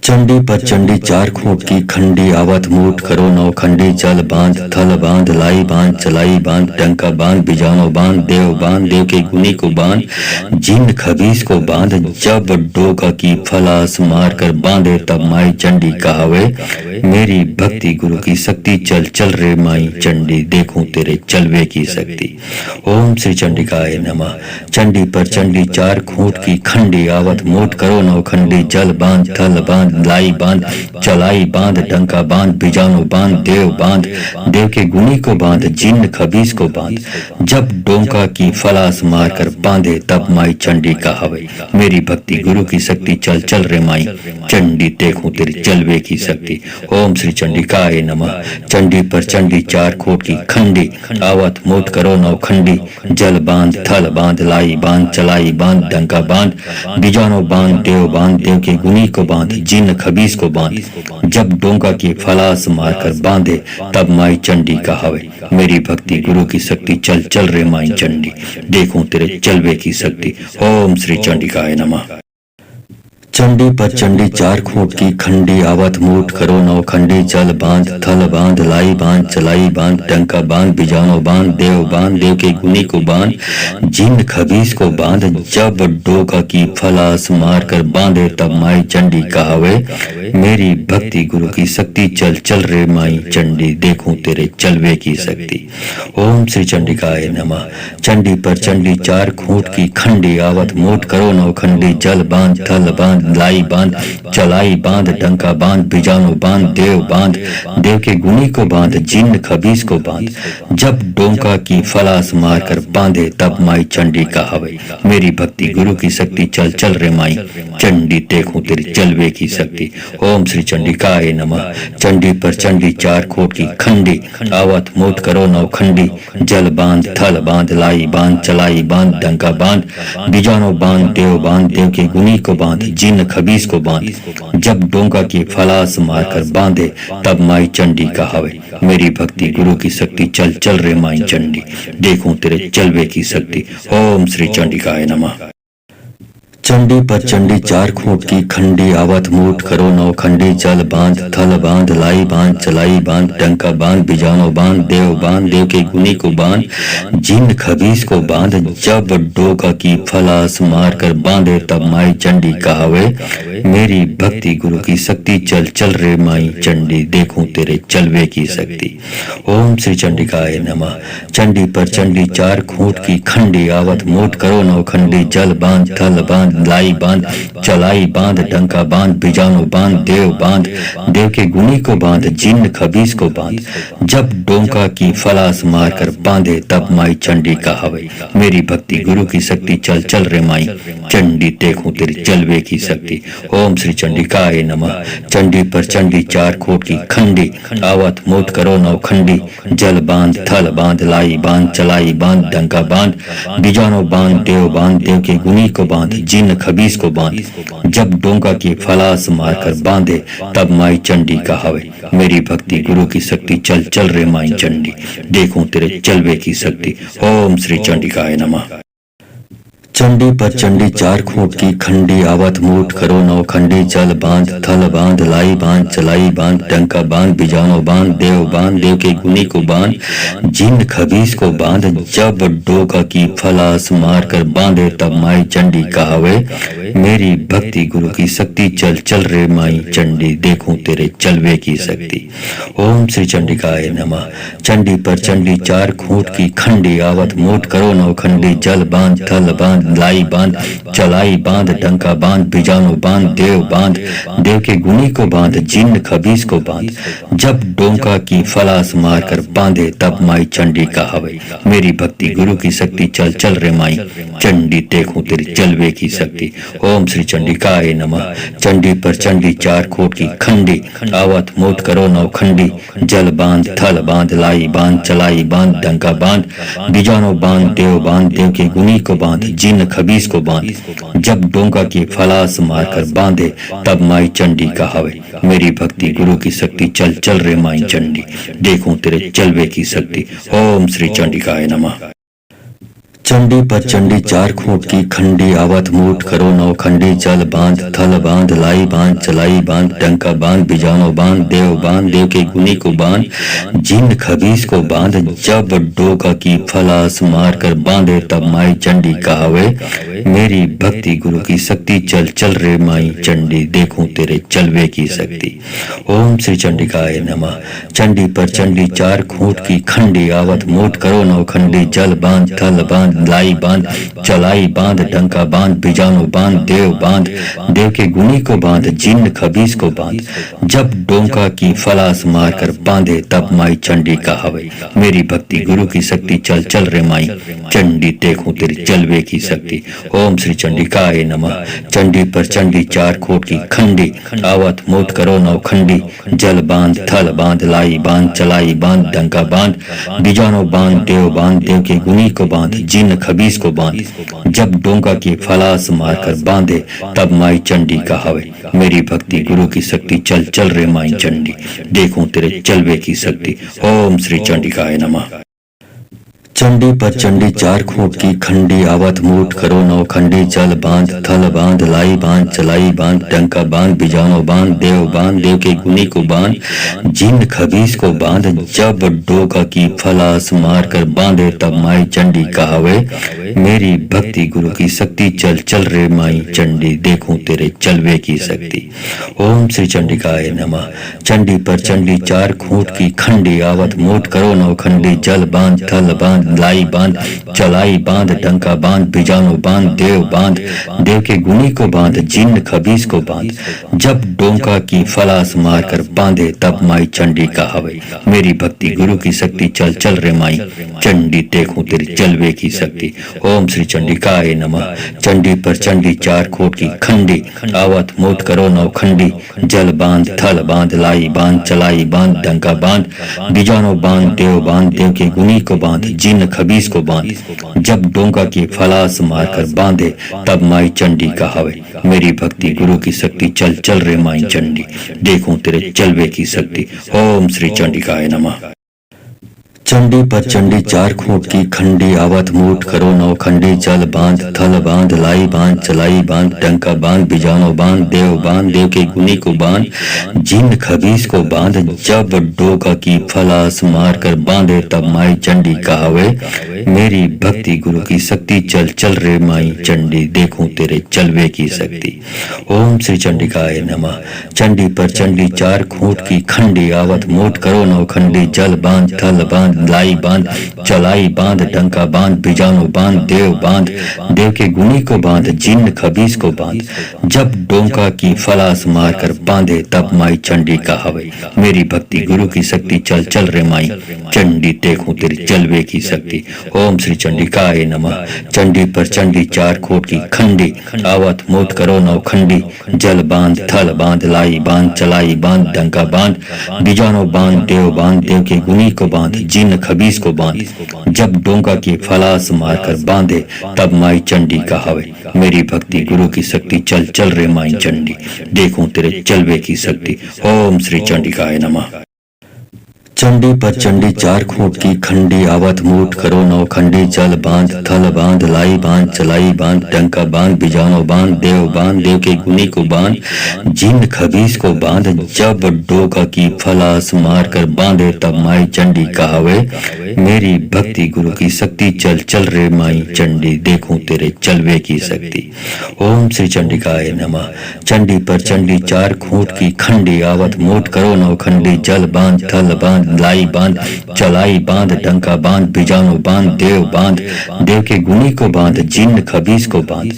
चंडी पर चंडी चार खूंट की खंडी आवत मूठ करो नौ खंडी चल बांध थल बांध लाई बांध चलाई बांध डंका बांध बिजानो बांध देव के गुनी को बांध जिन खबीस को बांध जब डोका की फलास मार कर बांधे तब माई चंडी कहावे मेरी भक्ति गुरु की शक्ति चल चल रे माई चंडी देखूं तेरे चलवे की शक्ति। ओम श्री चंडिकाय नमः। चंडी पर चंडी चार खूंट की खंडी आवत मूठ करो नौ खंडी जल बांध थल बांध लाई बांध चलाई बांध डंका बांध बिजानो बांध देव के गुनी को बांध जिन खबीस को बांध जब डोंका की फलास मार कर बांधे तब माई चंडी कहावे मेरी भक्ति गुरु की शक्ति चल चल रे माई चंडी देखूं तेरी चलवे की शक्ति। ओम श्री चंडिकाय नमः। चंडी पर चंडी चार खूंट की खंडी आवत मूठ करो नौ खंडी जल बांध थल बांध लाई बांध चलाई बांध डंका बांध बिजानो बांध देव के गुनी को बांध जिन खबीस को बांध जब डोंका की फलास मार कर बांधे तब माई चंडी कहावे मेरी भक्ति गुरु की शक्ति चल चल रे माई चंडी देखूं तेरे चलवे की शक्ति। ओम श्री चंडिकाय नमः। चंडी पर चंडी चार खूंट की खंडी आवत मूठ करो नौ खंडी चल बांध थल बांध लाई बांध चलाई बांध डंका बांध बिजानो बांध देव के गुनी को बांध जिन खबीस को बांध जब डोका की फलास मार कर बांधे तब माई चंडी कहावे मेरी भक्ति गुरु की शक्ति चल चल रे माई चंडी देखूं तेरे चलवे की शक्ति। ओम श्री चंडिकाय नमः। चंडी पर चंडी चार खूंट की खंडी आवत मूठ करो नौ खंडी जल बांध थल बांध लाई बांध चलाई बांध डंका बांध बिजानो बांध देव के गुनी को बांध जिन खबीस को बांध जब डोंका की फलास मार कर बांधे तब माई चंडी कहावे मेरी भक्ति गुरु की शक्ति चल चल रे माई चंडी देखूं तेरी चलवे की शक्ति। ओम श्री चंडिकाय नमः। चंडी पर चंडी चार खूंट की खंडी आवत मूठ करो नौ खंडी जल बांध थल बांध लाई बांध चलाई बांध डंका बांध बिजानो बांध देव के गुनी को बांध जिन खबीस को बांध जब डोंका की फलास मार कर बांधे तब माई चंडी कहावे मेरी भक्ति गुरु की शक्ति चल चल रे माई चंडी देखूं तेरे चलवे की शक्ति। ओम श्री चंडिकाय नमः। चंडी पर चंडी चार खूंट की खंडी आवत मूठ करो नौ खंडी चल बांध थल बांध लाई बांध चलाई बांध डंका बांध बिजानो बांध देव के गुनी को बांध जिन खबीस को बांध जब डोका की फलास मार कर बांधे तब माई चंडी कहावे मेरी भक्ति गुरु की शक्ति चल चल रे माई चंडी देखूं तेरे चलवे की शक्ति। ओम श्री चंडिकाय नमः। चंडी पर चंडी चार खूंट की खंडी आवत मूठ करो नौ खंडी जल बांध थल बांध लाई बांध चलाई बांध डंका बांध बिजानो बांध देव के गुनी को बांध जिन खबीस को बांध जब डोंका की फलास मार कर बांधे तब माई चंडी कहावे मेरी भक्ति गुरु की शक्ति चल चल रे माई चंडी देखूं तेरी चलवे की शक्ति। ओम श्री चंडिकाय नमः। चंडी पर चंडी चार खूंट की खंडी आवत मूठ करो नौ खंडी जल बांध थल बांध लाई बांध चलाई बांध डंका बांध बिजानो बांध देव के गुनी को बांध जिन खबीस को बांध जब डोंका की फलास मार कर बांधे तब माई चंडी कहावे मेरी भक्ति गुरु की शक्ति चल चल रे माई चंडी देखूं तेरे चलवे की शक्ति। ओम श्री चंडिकाय नमः। चंडी पर चंडी चार खूंट की खंडी आवत मूठ करो नौ खंडी चल बांध थल बांध लाई बांध चलाई बांध डंका बांध बिजानो बांध देव के गुनी को बांध जिन खबीस को बांध जब डोका की फलास मार कर बांधे तब माई चंडी कहावे मेरी भक्ति गुरु की शक्ति चल चल रे माई चंडी देखूं तेरे चलवे की शक्ति। ओम श्री चंडिकाय नमः। चंडी पर चंडी चार खूंट की खंडी आवत मूठ करो नौ खंडी जल बांध थल बांध लाई बांध चलाई बांध डंका बांध बिजानो बांध देव के गुनी को बांध जिन खबीस को बांध जब डोंका की फलास मार कर बांधे तब माई चंडी कहावे मेरी भक्ति गुरु की शक्ति चल चल रे माई चंडी देखूं तेरी चलवे की शक्ति। ओम श्री चंडिकाय नमः। चंडी पर चंडी चार खूंट की खंडी आवत मूठ करो नौ खंडी जल बांध थल बांध लाई बांध चलाई बांध डंका बांध बिजानो बांध देव के गुनी को बांध जिन खबीस को बांध जब डोंका की फलास मारकर बांधे तब माई चंडी कहावे मेरी भक्ति गुरु की शक्ति चल चल रे माई चंडी देखूं तेरे चलवे की शक्ति। ओम श्री चंडिकाय नमः। चंडी पर चंडी चार खूंट की खंडी आवत मूठ करो नौ खंडी जल बांध थल बांध लाई बांध चलाई बांध डंका बांध बिजानो बांध देव के गुनी को बांध जिन खबीस को बांध जब डोका की फलास मार कर बांधे तब माई चंडी कहावे मेरी भक्ति गुरु की शक्ति चल चल रे माई चंडी देखूं तेरे चलवे की शक्ति। ओम श्री चंडिकाय नमः। चंडी पर चंडी चार खूंट की खंडी आवत मूठ करो नौ खंडी जल बांध थल बांध लाई बांध चलाई बांध डंका बांध बिजानो बांध देव के गुनी को बांध जिन खबीस को बांध जब डोंका की फलास मार कर बांधे तब माई चंडी कहावे मेरी भक्ति गुरु की शक्ति चल चल रे माई चंडी देखूं तेरी चलवे की शक्ति। ओम श्री चंडिकाय नमः। चंडी पर चंडी चार खूंट की खंडी आवत मूठ करो नौ खंडी जल बांध थल बांध लाई बांध चलाई बांध डंका बांध बिजानो बांध देव के गुनी को बांध जिन खबीस को बांध जब डोंका की फलास मारकर बांधे तब माई चंडी कहावे मेरी भक्ति गुरु की शक्ति चल चल रे माई चंडी देखूं तेरे चलवे की शक्ति। ओम श्री चंडिकाय नमः। चंडी पर चंडी चार खूंट की खंडी आवत मूठ करो नौ खंडी जल बांध थल बांध लाई बांध चलाई बांध डंका बांध बिजानो बांध देव के गुनी को बांध जिन खबीस को बांध जब डोका की फलास मार कर बांधे तब माई चंडी कहावे मेरी भक्ति गुरु की शक्ति चल चल रे माई चंडी देखूं तेरे चलवे की शक्ति। ओम श्री चंडिकाय नमः। चंडी पर चंडी चार खूंट की खंडी आवत मूठ करो नौ खंडी जल बांध थल बांध लाई बांध चलाई बांध डंका बांध बिजानो बांध देव के गुनी को बांध जिन खबीस को बांध जब डोंका की फलास मार कर बांधे तब माई चंडी कहावे मेरी भक्ति गुरु की शक्ति चल चल रे माई चंडी देखूं तेरी चलवे की शक्ति। ओम श्री चंडिकाय नमः। चंडी पर चंडी चार खूंट की खंडी आवत मूठ करो नौ खंडी जल बांध थल बांध लाई बांध चलाई बांध डंका बांध बिजानो बांध देव के गुनी को बांध जिन खबीस को बांध जब डोंका की फलास मारकर बांधे तब माई चंडी कहावे मेरी भक्ति गुरु की शक्ति चल चल रे माई चंडी देखूं तेरे चलवे की शक्ति। ओम श्री चंडिकाय नमः। चंडी पर चंडी चार खूंट की खंडी आवत मूठ करो नौ खंडी जल बांध थल बांध लाई बांध चलाई बांध डंका बांध बिजानो बांध देव के गुनी को बांध जिन खबीस को बांध जब डोका की फलास मार कर बांधे तब माई चंडी कहावे मेरी भक्ति गुरु की शक्ति चल चल रे माई चंडी देखूं तेरे चलवे की शक्ति। ओम श्री चंडिकाय नमः। चंडी पर चंडी चार खूंट की खंडी आवत मूठ करो नौ खंडी जल बांध थल बांध लाई बांध चलाई बांध डंका बांध बिजानो बांध देव के गुनी को बांध जिन खबीस को बांध जब डोंका की फलास मार कर बांधे तब माई चंडी कहावे मेरी भक्ति गुरु की शक्ति चल चल रे माई चंडी देखूं तेरी चलवे की शक्ति। ओम श्री चंडिकाय नमः। चंडी पर चंडी चार खूंट की खंडी आवत मूठ करो नौ खंडी जल बांध थल बांध लाई बांध चलाई बांध डंका बांध बिजानो बांध देव के गुनी को बांध जिन खबीस को बांध जब डोंका की फलास मारकर बांधे तब माई चंडी कहावे मेरी भक्ति गुरु की शक्ति चल चल रे माई चंडी देखूं तेरे चलवे की शक्ति। ओम श्री चंडिकाय नमः। चंडी पर चंडी चार खूंट की खंडी आवत मूठ करो नौ खंडी चल बांध थल बांध लाई बांध चलाई बांध टंका बांध बिजानो बांध देव के गुनी को बांध जिन खबीस को बांध जब डोका की फलास मार कर बांधे तब माई चंडी कहावे मेरी भक्ति गुरु की शक्ति चल चल रे माई चंडी देखूं तेरे चलवे की शक्ति। ओम श्री चंडिकाय नमः। चंडी पर चंडी चार खूंट की खंडी आवत मूठ करो नौ खंडी जल बांध थल बांध लाई बांध चलाई बांध डंका बांध बिजानो बांध देव के गुनी को बांध जिन खबीस को बांध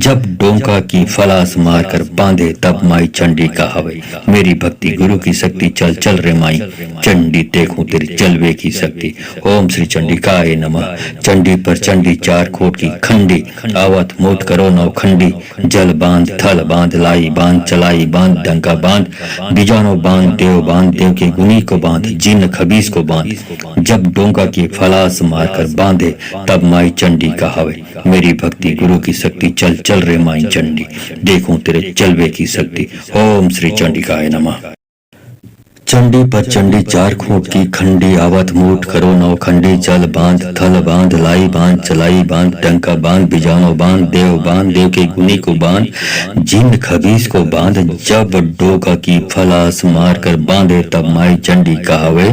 जब डोंका की फलास मार कर बांधे तब माई चंडी कहावे मेरी भक्ति गुरु की शक्ति चल चल रे माई चंडी देखूं तेरी चलवे की शक्ति। ओम श्री चंडिकाय नमः। चंडी पर चंडी चार खूंट की खंडी आवत मूठ करो नौ खंडी जल बांध थल बांध लाई बांध चलाई बांध डंका बांध बिजानो बांध देव के गुनी को बांध जिन खबीस को बांध जब डोंका की फलास मारकर बांधे तब माई चंडी कहावे मेरी भक्ति गुरु की शक्ति चल चल रे माई चंडी देखूं तेरे चलवे की शक्ति। ओम श्री चंडिकाय नमः। चंडी पर चंडी चार खूंट की खंडी आवत मूठ करो नौ खंडी जल बांध थल बांध लाई बांध चलाई बांध टंका बांध बिजानो बांध देव के गुनी को बांध जिन खबीस को बांध जब डोका की फलास मार कर बांधे तब माई चंडी कहावे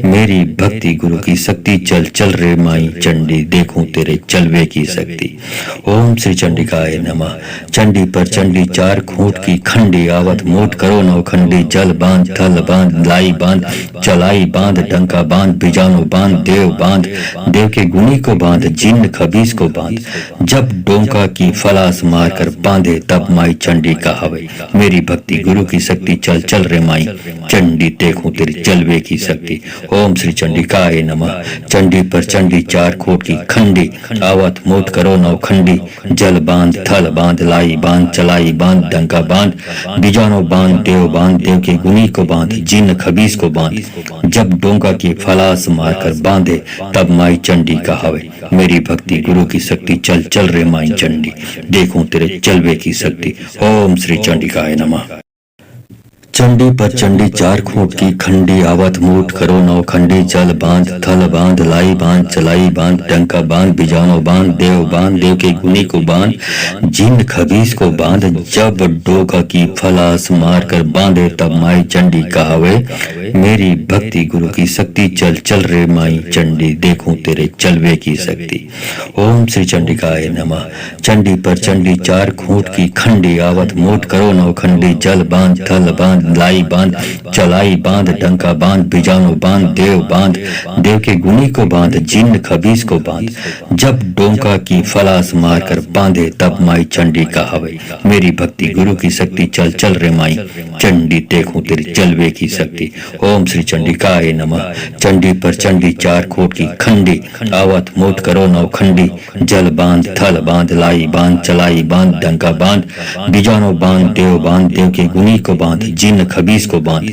मेरी भक्ति गुरु की शक्ति चल चल रे माई चंडी देखूं तेरे चलवे की शक्ति। ओम श्री चंडिकाय नमः। चंडी पर चंडी चार खूंट की खंडी आवत मूठ करो नौ खंडी जल बांध थल बांध लाई बांध चलाई बांध डंका बांध बिजानो बांध देव के गुनी को बांध जिन खबीस को बांध जब डोंका की फलास मार कर बांधे तब माई चंडी कहावे मेरी भक्ति गुरु की शक्ति चल चल रे माई चंडी देखूं तेरी चलवे की शक्ति। ओम श्री चंडिकाय नमः। चंडी पर चंडी चार खूंट की खंडी आवत मूठ करो नौ खंडी जल बांध थल बांध लाई बांध चलाई बांध डंका बांध बिजानो बांध देव के गुनी को बांध जिन खबीस को बांध जब डोंका की फलास मारकर बांधे तब माई चंडी कहावे मेरी भक्ति गुरु की शक्ति चल चल रे माई चंडी देखूं तेरे चलवे की शक्ति। ओम श्री चंडिकाय नमः। चंडी पर चंडी चार खूंट की खंडी आवत मूठ करो नौ खंडी जल बांध थल बांध लाई बांध चलाई बांध टंका बांध बिजानो बांध देव के गुनी को बांध जिन खबीस को बांध जब डोका की फलास मार कर बांधे तब माई चंडी कहावे मेरी भक्ति गुरु की शक्ति चल चल रे माई चंडी देखूं तेरे चलवे की शक्ति। ओम श्री चंडिकाय नमः। चंडी पर चंडी चार खूंट की खंडी आवत मूठ करो नौ खंडी जल बांध थल बांध लाई बांध चलाई बांध डंका बांध बिजानो बांध देव के गुनी को बांध जिन खबीस को बांध जब डोंका की फलास मार कर बांधे तब माई चंडी कहावे मेरी भक्ति गुरु की शक्ति चल चल रे माई चंडी देखूं तेरी चलवे की शक्ति। ओम श्री चंडिकाय नमः। चंडी पर चंडी चार खूंट की खंडी आवत मूठ करो नौ खंडी जल बांध थल बांध लाई बांध चलाई बांध डंका बांध बिजानो बांध देव के गुनी को बांध जिन खबीस को बांध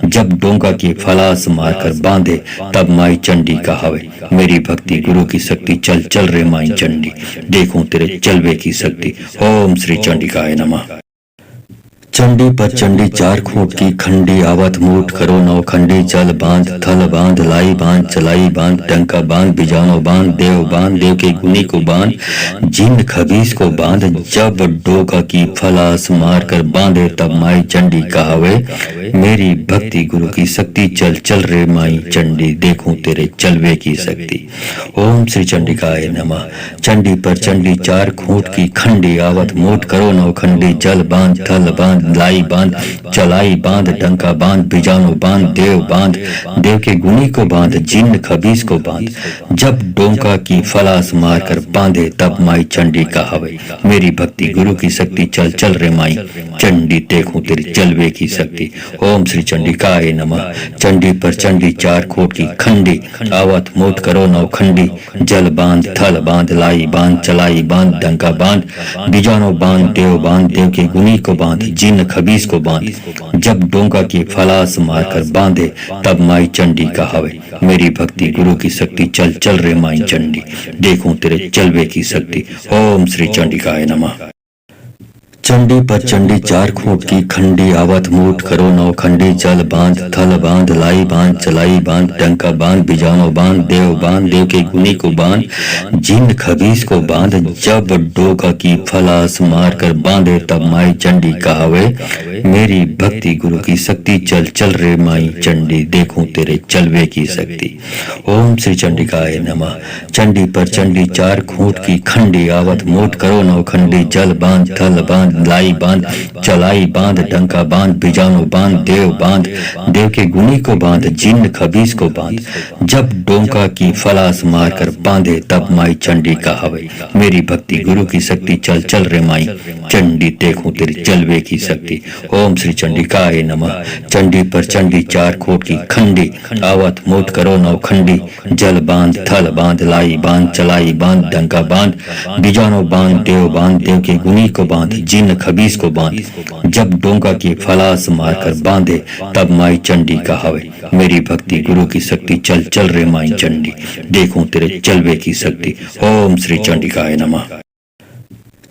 जब डोंका की फलास मारकर बांधे तब माई चंडी कहावे मेरी भक्ति गुरु की शक्ति चल चल रे माई चंडी देखूं तेरे चलवे की शक्ति। ओम श्री चंडिकाय नमः। चंडी पर चंडी चार खूंट की खंडी आवत मूठ करो नौ खंडी जल बांध थल बांध लाई बांध चलाई बांध टंका बांध बिजानो बांध देव के गुनी को बांध जिन खबीस को बांध जब डोका की फलास मार कर बांधे तब माई चंडी कहावे मेरी भक्ति गुरु की शक्ति चल चल रे माई चंडी देखूं तेरे चलवे की शक्ति। ओम श्री चंडिकाय नमः। चंडी पर चंडी चार खूंट की खंडी आवत मूठ करो नौ खंडी जल बांध थल बांध लाई बांध चलाई बांध डंका बांध बिजानो बांध देव के गुनी को बांध जिन खबीस को बांध जब डोंका की फलास मार कर बांधे तब माई चंडी कहावे मेरी भक्ति गुरु की शक्ति चल चल रे माई चंडी देखूं तेरी चलवे की शक्ति। ओम श्री चंडिकाय नमः। चंडी पर चंडी चार खूंट की खंडी आवत मूठ करो नौ खंडी जल बांध थल बांध लाई बांध चलाई बांध डंका बांध बिजानो बांध देव के गुनी को बांध जिन खबीस को बांध जब डोंका की फलास मारकर बांधे तब माई चंडी कहावे मेरी भक्ति गुरु की शक्ति चल चल रे माई चंडी देखूं तेरे चलवे की शक्ति। ओम श्री चंडिकाय नमः। चंडी पर चंडी चार खूंट की खंडी आवत मूठ करो नौ खंडी जल बांध थल बांध लाई बांध चलाई बांध डंका बांध बिजानो बांध देव के गुनी को बांध जिन खबीस को बांध जब डोका की फलास मार कर बांधे तब माई चंडी कहावे मेरी भक्ति गुरु की शक्ति चल चल रे माई चंडी देखूं तेरे चलवे की शक्ति। ओम श्री चंडिकाय नमः। चंडी पर चंडी चार खूंट की खंडी आवत मूठ करो नौ खंडी जल बांध थल बांध लाई बांध चलाई बांध डंका बांध बिजानो बांध देव के गुनी को बांध जिन खबीस को बांध जब डोंका की फलास मार कर बांधे तब माई चंडी कहावे मेरी भक्ति गुरु की शक्ति चल चल रे माई चंडी देखूं तेरी चलवे की शक्ति। ओम श्री चंडिकाय नमः। चंडी पर चंडी चार खूंट की खंडी आवत मूठ करो नौ खंडी जल बांध थल बांध लाई बांध चलाई बांध डंका बांध बिजानो बांध देव के गुनी को बांध जिन खबीस को बांध जब डोंका की फलास मारकर बांधे तब माई चंडी कहावे मेरी भक्ति गुरु की शक्ति चल चल रे माई चंडी देखूं तेरे चलवे की शक्ति। ओम श्री चंडिकाय नमः।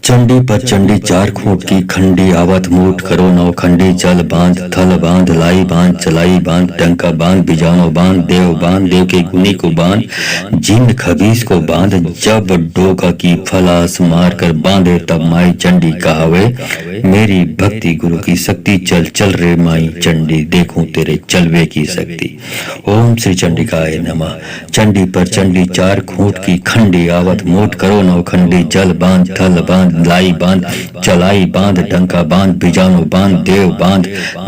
चंडी पर चंडी चार खूंट की खंडी आवत मूठ करो नौ खंडी जल बांध थल बांध लाई बांध चलाई बांध डंका बांध बिजानो बांध देव के गुनी को बांध जिन खबीस को बांध जब डोका की फलास मार कर बांधे तब माई चंडी कहावे मेरी भक्ति गुरु की शक्ति चल चल रे माई चंडी देखूं तेरे चलवे की शक्ति। ओम श्री चंडिकाय नमः। चंडी पर चंडी चार खूंट की खंडी आवत मूठ करो नौ खंडी जल बांध थल बांध लाई बांध चलाई बांध डंका बांध बिजानो बांध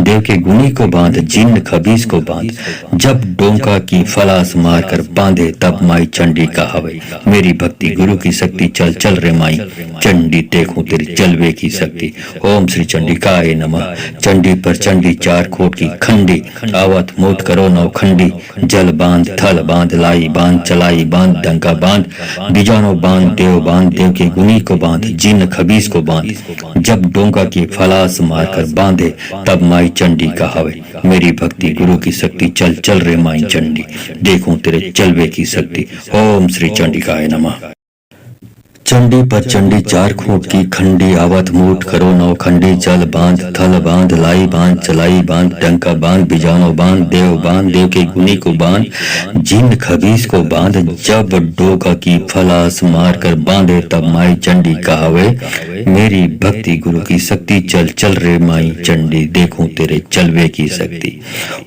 देव के गुनी को बांध जिन खबीस को बांध जब डोंका की फलास मार कर बांधे तब माई चंडी कहावे मेरी भक्ति गुरु की शक्ति चल चल रे माई चंडी देखूं तेरी चलवे की शक्ति। ओम श्री चंडिकाय नमः। चंडी पर चंडी चार खूंट की खंडी आवत मूठ करो नौ खंडी जल बांध थल बांध लाई बांध चलाई बांध डंका बांध बिजानो बांध देव के गुनी को बांध जिन खबीस को बांध जब डोंका की फलास मारकर बांधे तब माई चंडी कहावे मेरी भक्ति गुरु की शक्ति चल चल रे माई चंडी देखूं तेरे चलवे की शक्ति। ओम श्री चंडिकाय नमः। चंडी पर चंडी चार खूंट की खंडी आवत मूठ करो नौ खंडी जल बांध थल बांध लाई बांध चलाई बांध डंका बांध बिजानो बांध देव के गुनी को बांध जिन खबीस को बांध जब डोका की फलास मार कर बांधे तब माई चंडी कहावे मेरी भक्ति गुरु की शक्ति चल चल रे माई चंडी देखूं तेरे चलवे की शक्ति।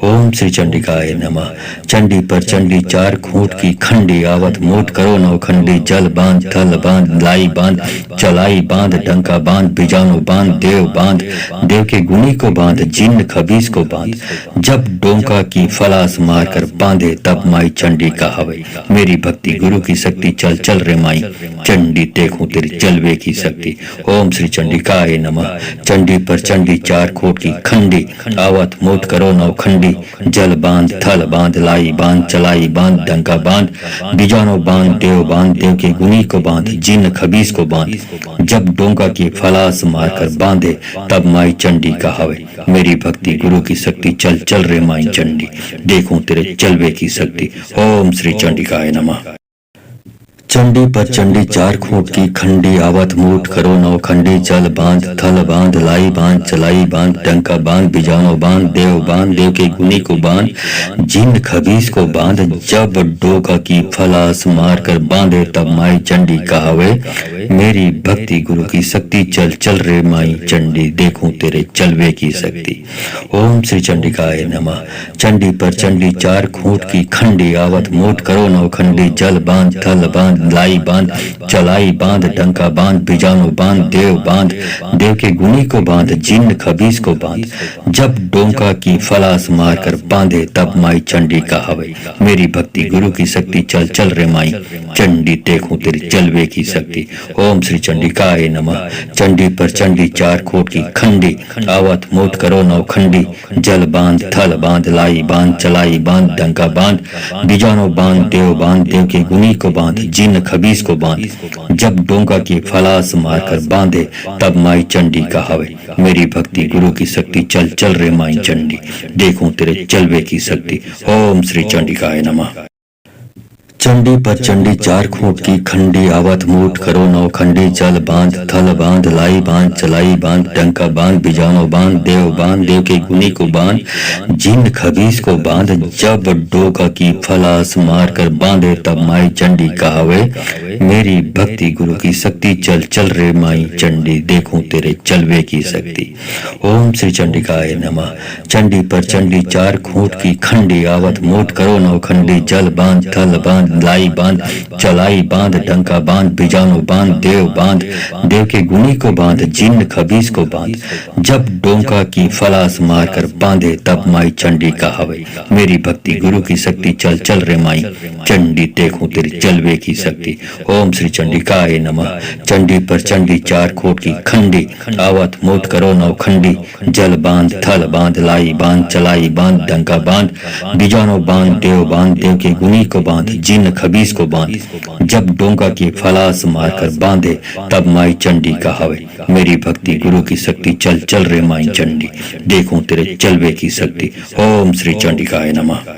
ओम श्री चंडिकाय नमः। चंडी पर चंडी चार खूंट की खंडी आवत मूठ करो नौ खंडी जल बांध थल बांध लाई बांध चलाई बांध डंका बांध बिजानो बांध देव के गुनी को बांध जिन खबीस को बांध जब डोंका की फलास मार कर बांधे तब माई चंडी कहावे मेरी भक्ति गुरु की शक्ति चल चल रे माई चंडी देखूं तेरी चलवे की शक्ति। ओम श्री चंडिकाय नमः। चंडी पर चंडी चार खूंट की खंडी आवत मूठ करो नौ खंडी जल बांध थल बांध लाई बांध चलाई बांध डंका बांध बिजानो बांध देव के गुनी को बांध जिन खबीस को बांध जब डोंका की फलास मारकर बांधे तब माई चंडी कहावे मेरी भक्ति गुरु की शक्ति चल चल रे माई चंडी देखूं तेरे चलवे की शक्ति। ओम श्री चंडिकाय नमः। चंडी पर चंडी चार खूंट की खंडी आवत मूठ करो नौ खंडी जल बांध थल बांध लाई बांध चलाई बांध डंका बांध बिजानो बांध देव के गुनी को बांध जिन खबीस को बांध जब डोका की फलास मार कर बांधे तब माई चंडी कहावे मेरी भक्ति गुरु की शक्ति चल चल रे माई चंडी देखूं तेरे चलवे की शक्ति। ओम श्री चंडिकाय नमः। चंडी पर चंडी चार खूंट की खंडी आवत मूठ करो नौ खंडी जल बांध थल बांध लाई बांध चलाई बांध डंका बांध बिजानो बांध देव के गुनी को बांध जिन खबीस को बांध जब डोंका की फलास मार कर बांधे तब माई चंडी कहावे मेरी भक्ति गुरु की शक्ति चल चल रे माई चंडी देखूं तेरी चलवे की शक्ति। ओम श्री चंडिकाय नमः। चंडी पर चंडी चार खूंट की खंडी आवत मूठ करो नौ खंडी जल बांध थल बांध लाई बांध चलाई बांध डंका बांध बिजानो बांध देव के गुनी को बांध जिन खबीस को बांध जब डोंका की फलास मारकर बांधे तब माई चंडी कहावे मेरी भक्ति गुरु की शक्ति चल चल रे माई चंडी देखूं तेरे चलवे की शक्ति। ओम श्री चंडिकाय नमः। चंडी पर चंडी चार खूंट की खंडी आवत मूठ करो नौ खंडी चल बांध थल बांध लाई बांध चलाई बांध टंका बांध बिजानो बांध देव के गुनी को बांध जिन खबीस को बांध जब डोका की फलास मार कर बांधे तब माई चंडी कहावे मेरी भक्ति गुरु की शक्ति चल चल रे माई चंडी देखूं तेरे चलवे की शक्ति। ओम श्री चंडिकाय नमः। चंडी पर चंडी चार खूंट की खंडी आवत मूठ करो नौ खंडी जल बांध थल बांध लाई बांध चलाई बांध डंका बांध बिजानो बांध देव के गुनी को बांध जिन खबीस को बांध जब डोंका की फलास मार कर बांधे तब माई चंडी कहावे मेरी भक्ति गुरु की शक्ति चल चल रे माई चंडी देखूं तेरी चलवे की शक्ति। ओम श्री चंडिकाय नमः। चंडी पर चंडी चार खूंट की खंडी आवत मूठ करो नौ खंडी जल बांध थल बांध लाई बांध चलाई बांध डंका बांध बिजानो बांध देव के गुनी को बांध जिन खबीस को बांध जब डोंका की फलास मार कर बांधे तब माई चंडी कहावे मेरी भक्ति गुरु की शक्ति चल चल रे माई चंडी देखूं तेरे चलवे की शक्ति। ओम श्री चंडिकाय नमः।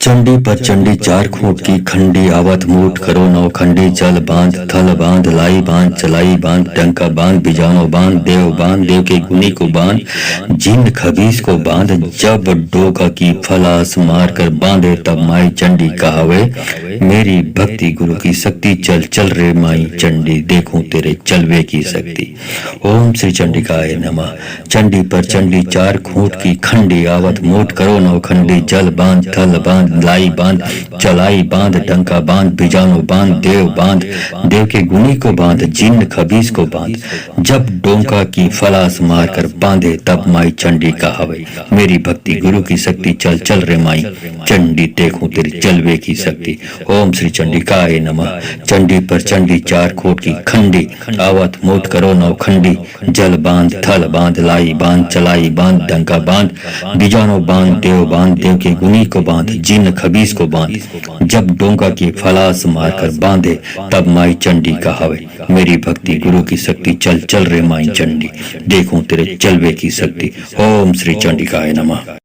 चंडी पर चंडी चार खूंट की खंडी आवत मूठ करो नौ खंडी जल बांध थल बांध लाई बांध चलाई बांध टंका बांध बिजानो बांध देव के गुनी को बांध जिन खबीस को बांध जब डोका की फलास मार कर बांधे तब माई चंडी कहावे मेरी भक्ति गुरु की शक्ति चल चल रे माई चंडी देखूं तेरे चलवे की शक्ति। ओम श्री चंडिकाय नमः। चंडी पर चंडी चार खूंट की खंडी आवत मूठ करो नौ खंडी जल बांध थल बांध लाई बांध चलाई बांध डंका बांध बिजानो बांध देव के गुनी को बांध जिन खबीस को बांध जब डोंका की फलास मार कर बांधे तब माई चंडी कहावे मेरी भक्ति गुरु की शक्ति चल चल रे माई चंडी देखूं तेरी चलवे की शक्ति। ओम श्री चंडिकाय नमः। चंडी पर चंडी चार खूंट की खंडी आवत मूठ करो नौ खंडी जल बांध थल बांध लाई बांध चलाई बांध डंका बांध बिजानो बांध देव के गुनी को बांध जिन खबीस को बांध जब डोंका की फलास मार कर बांधे तब माई चंडी कहावे मेरी भक्ति गुरु की शक्ति चल चल रे माई चंडी देखूं तेरे चलवे की शक्ति। ओम श्री चंडिकाय नमः।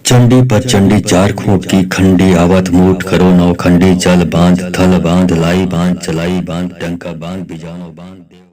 चंडी पर चंडी चार खूंट की खंडी आवत मूठ करो नौ खंडी जल बांध थल बांध लाई बांध चलाई बांध टंका बांध बिजानो बांध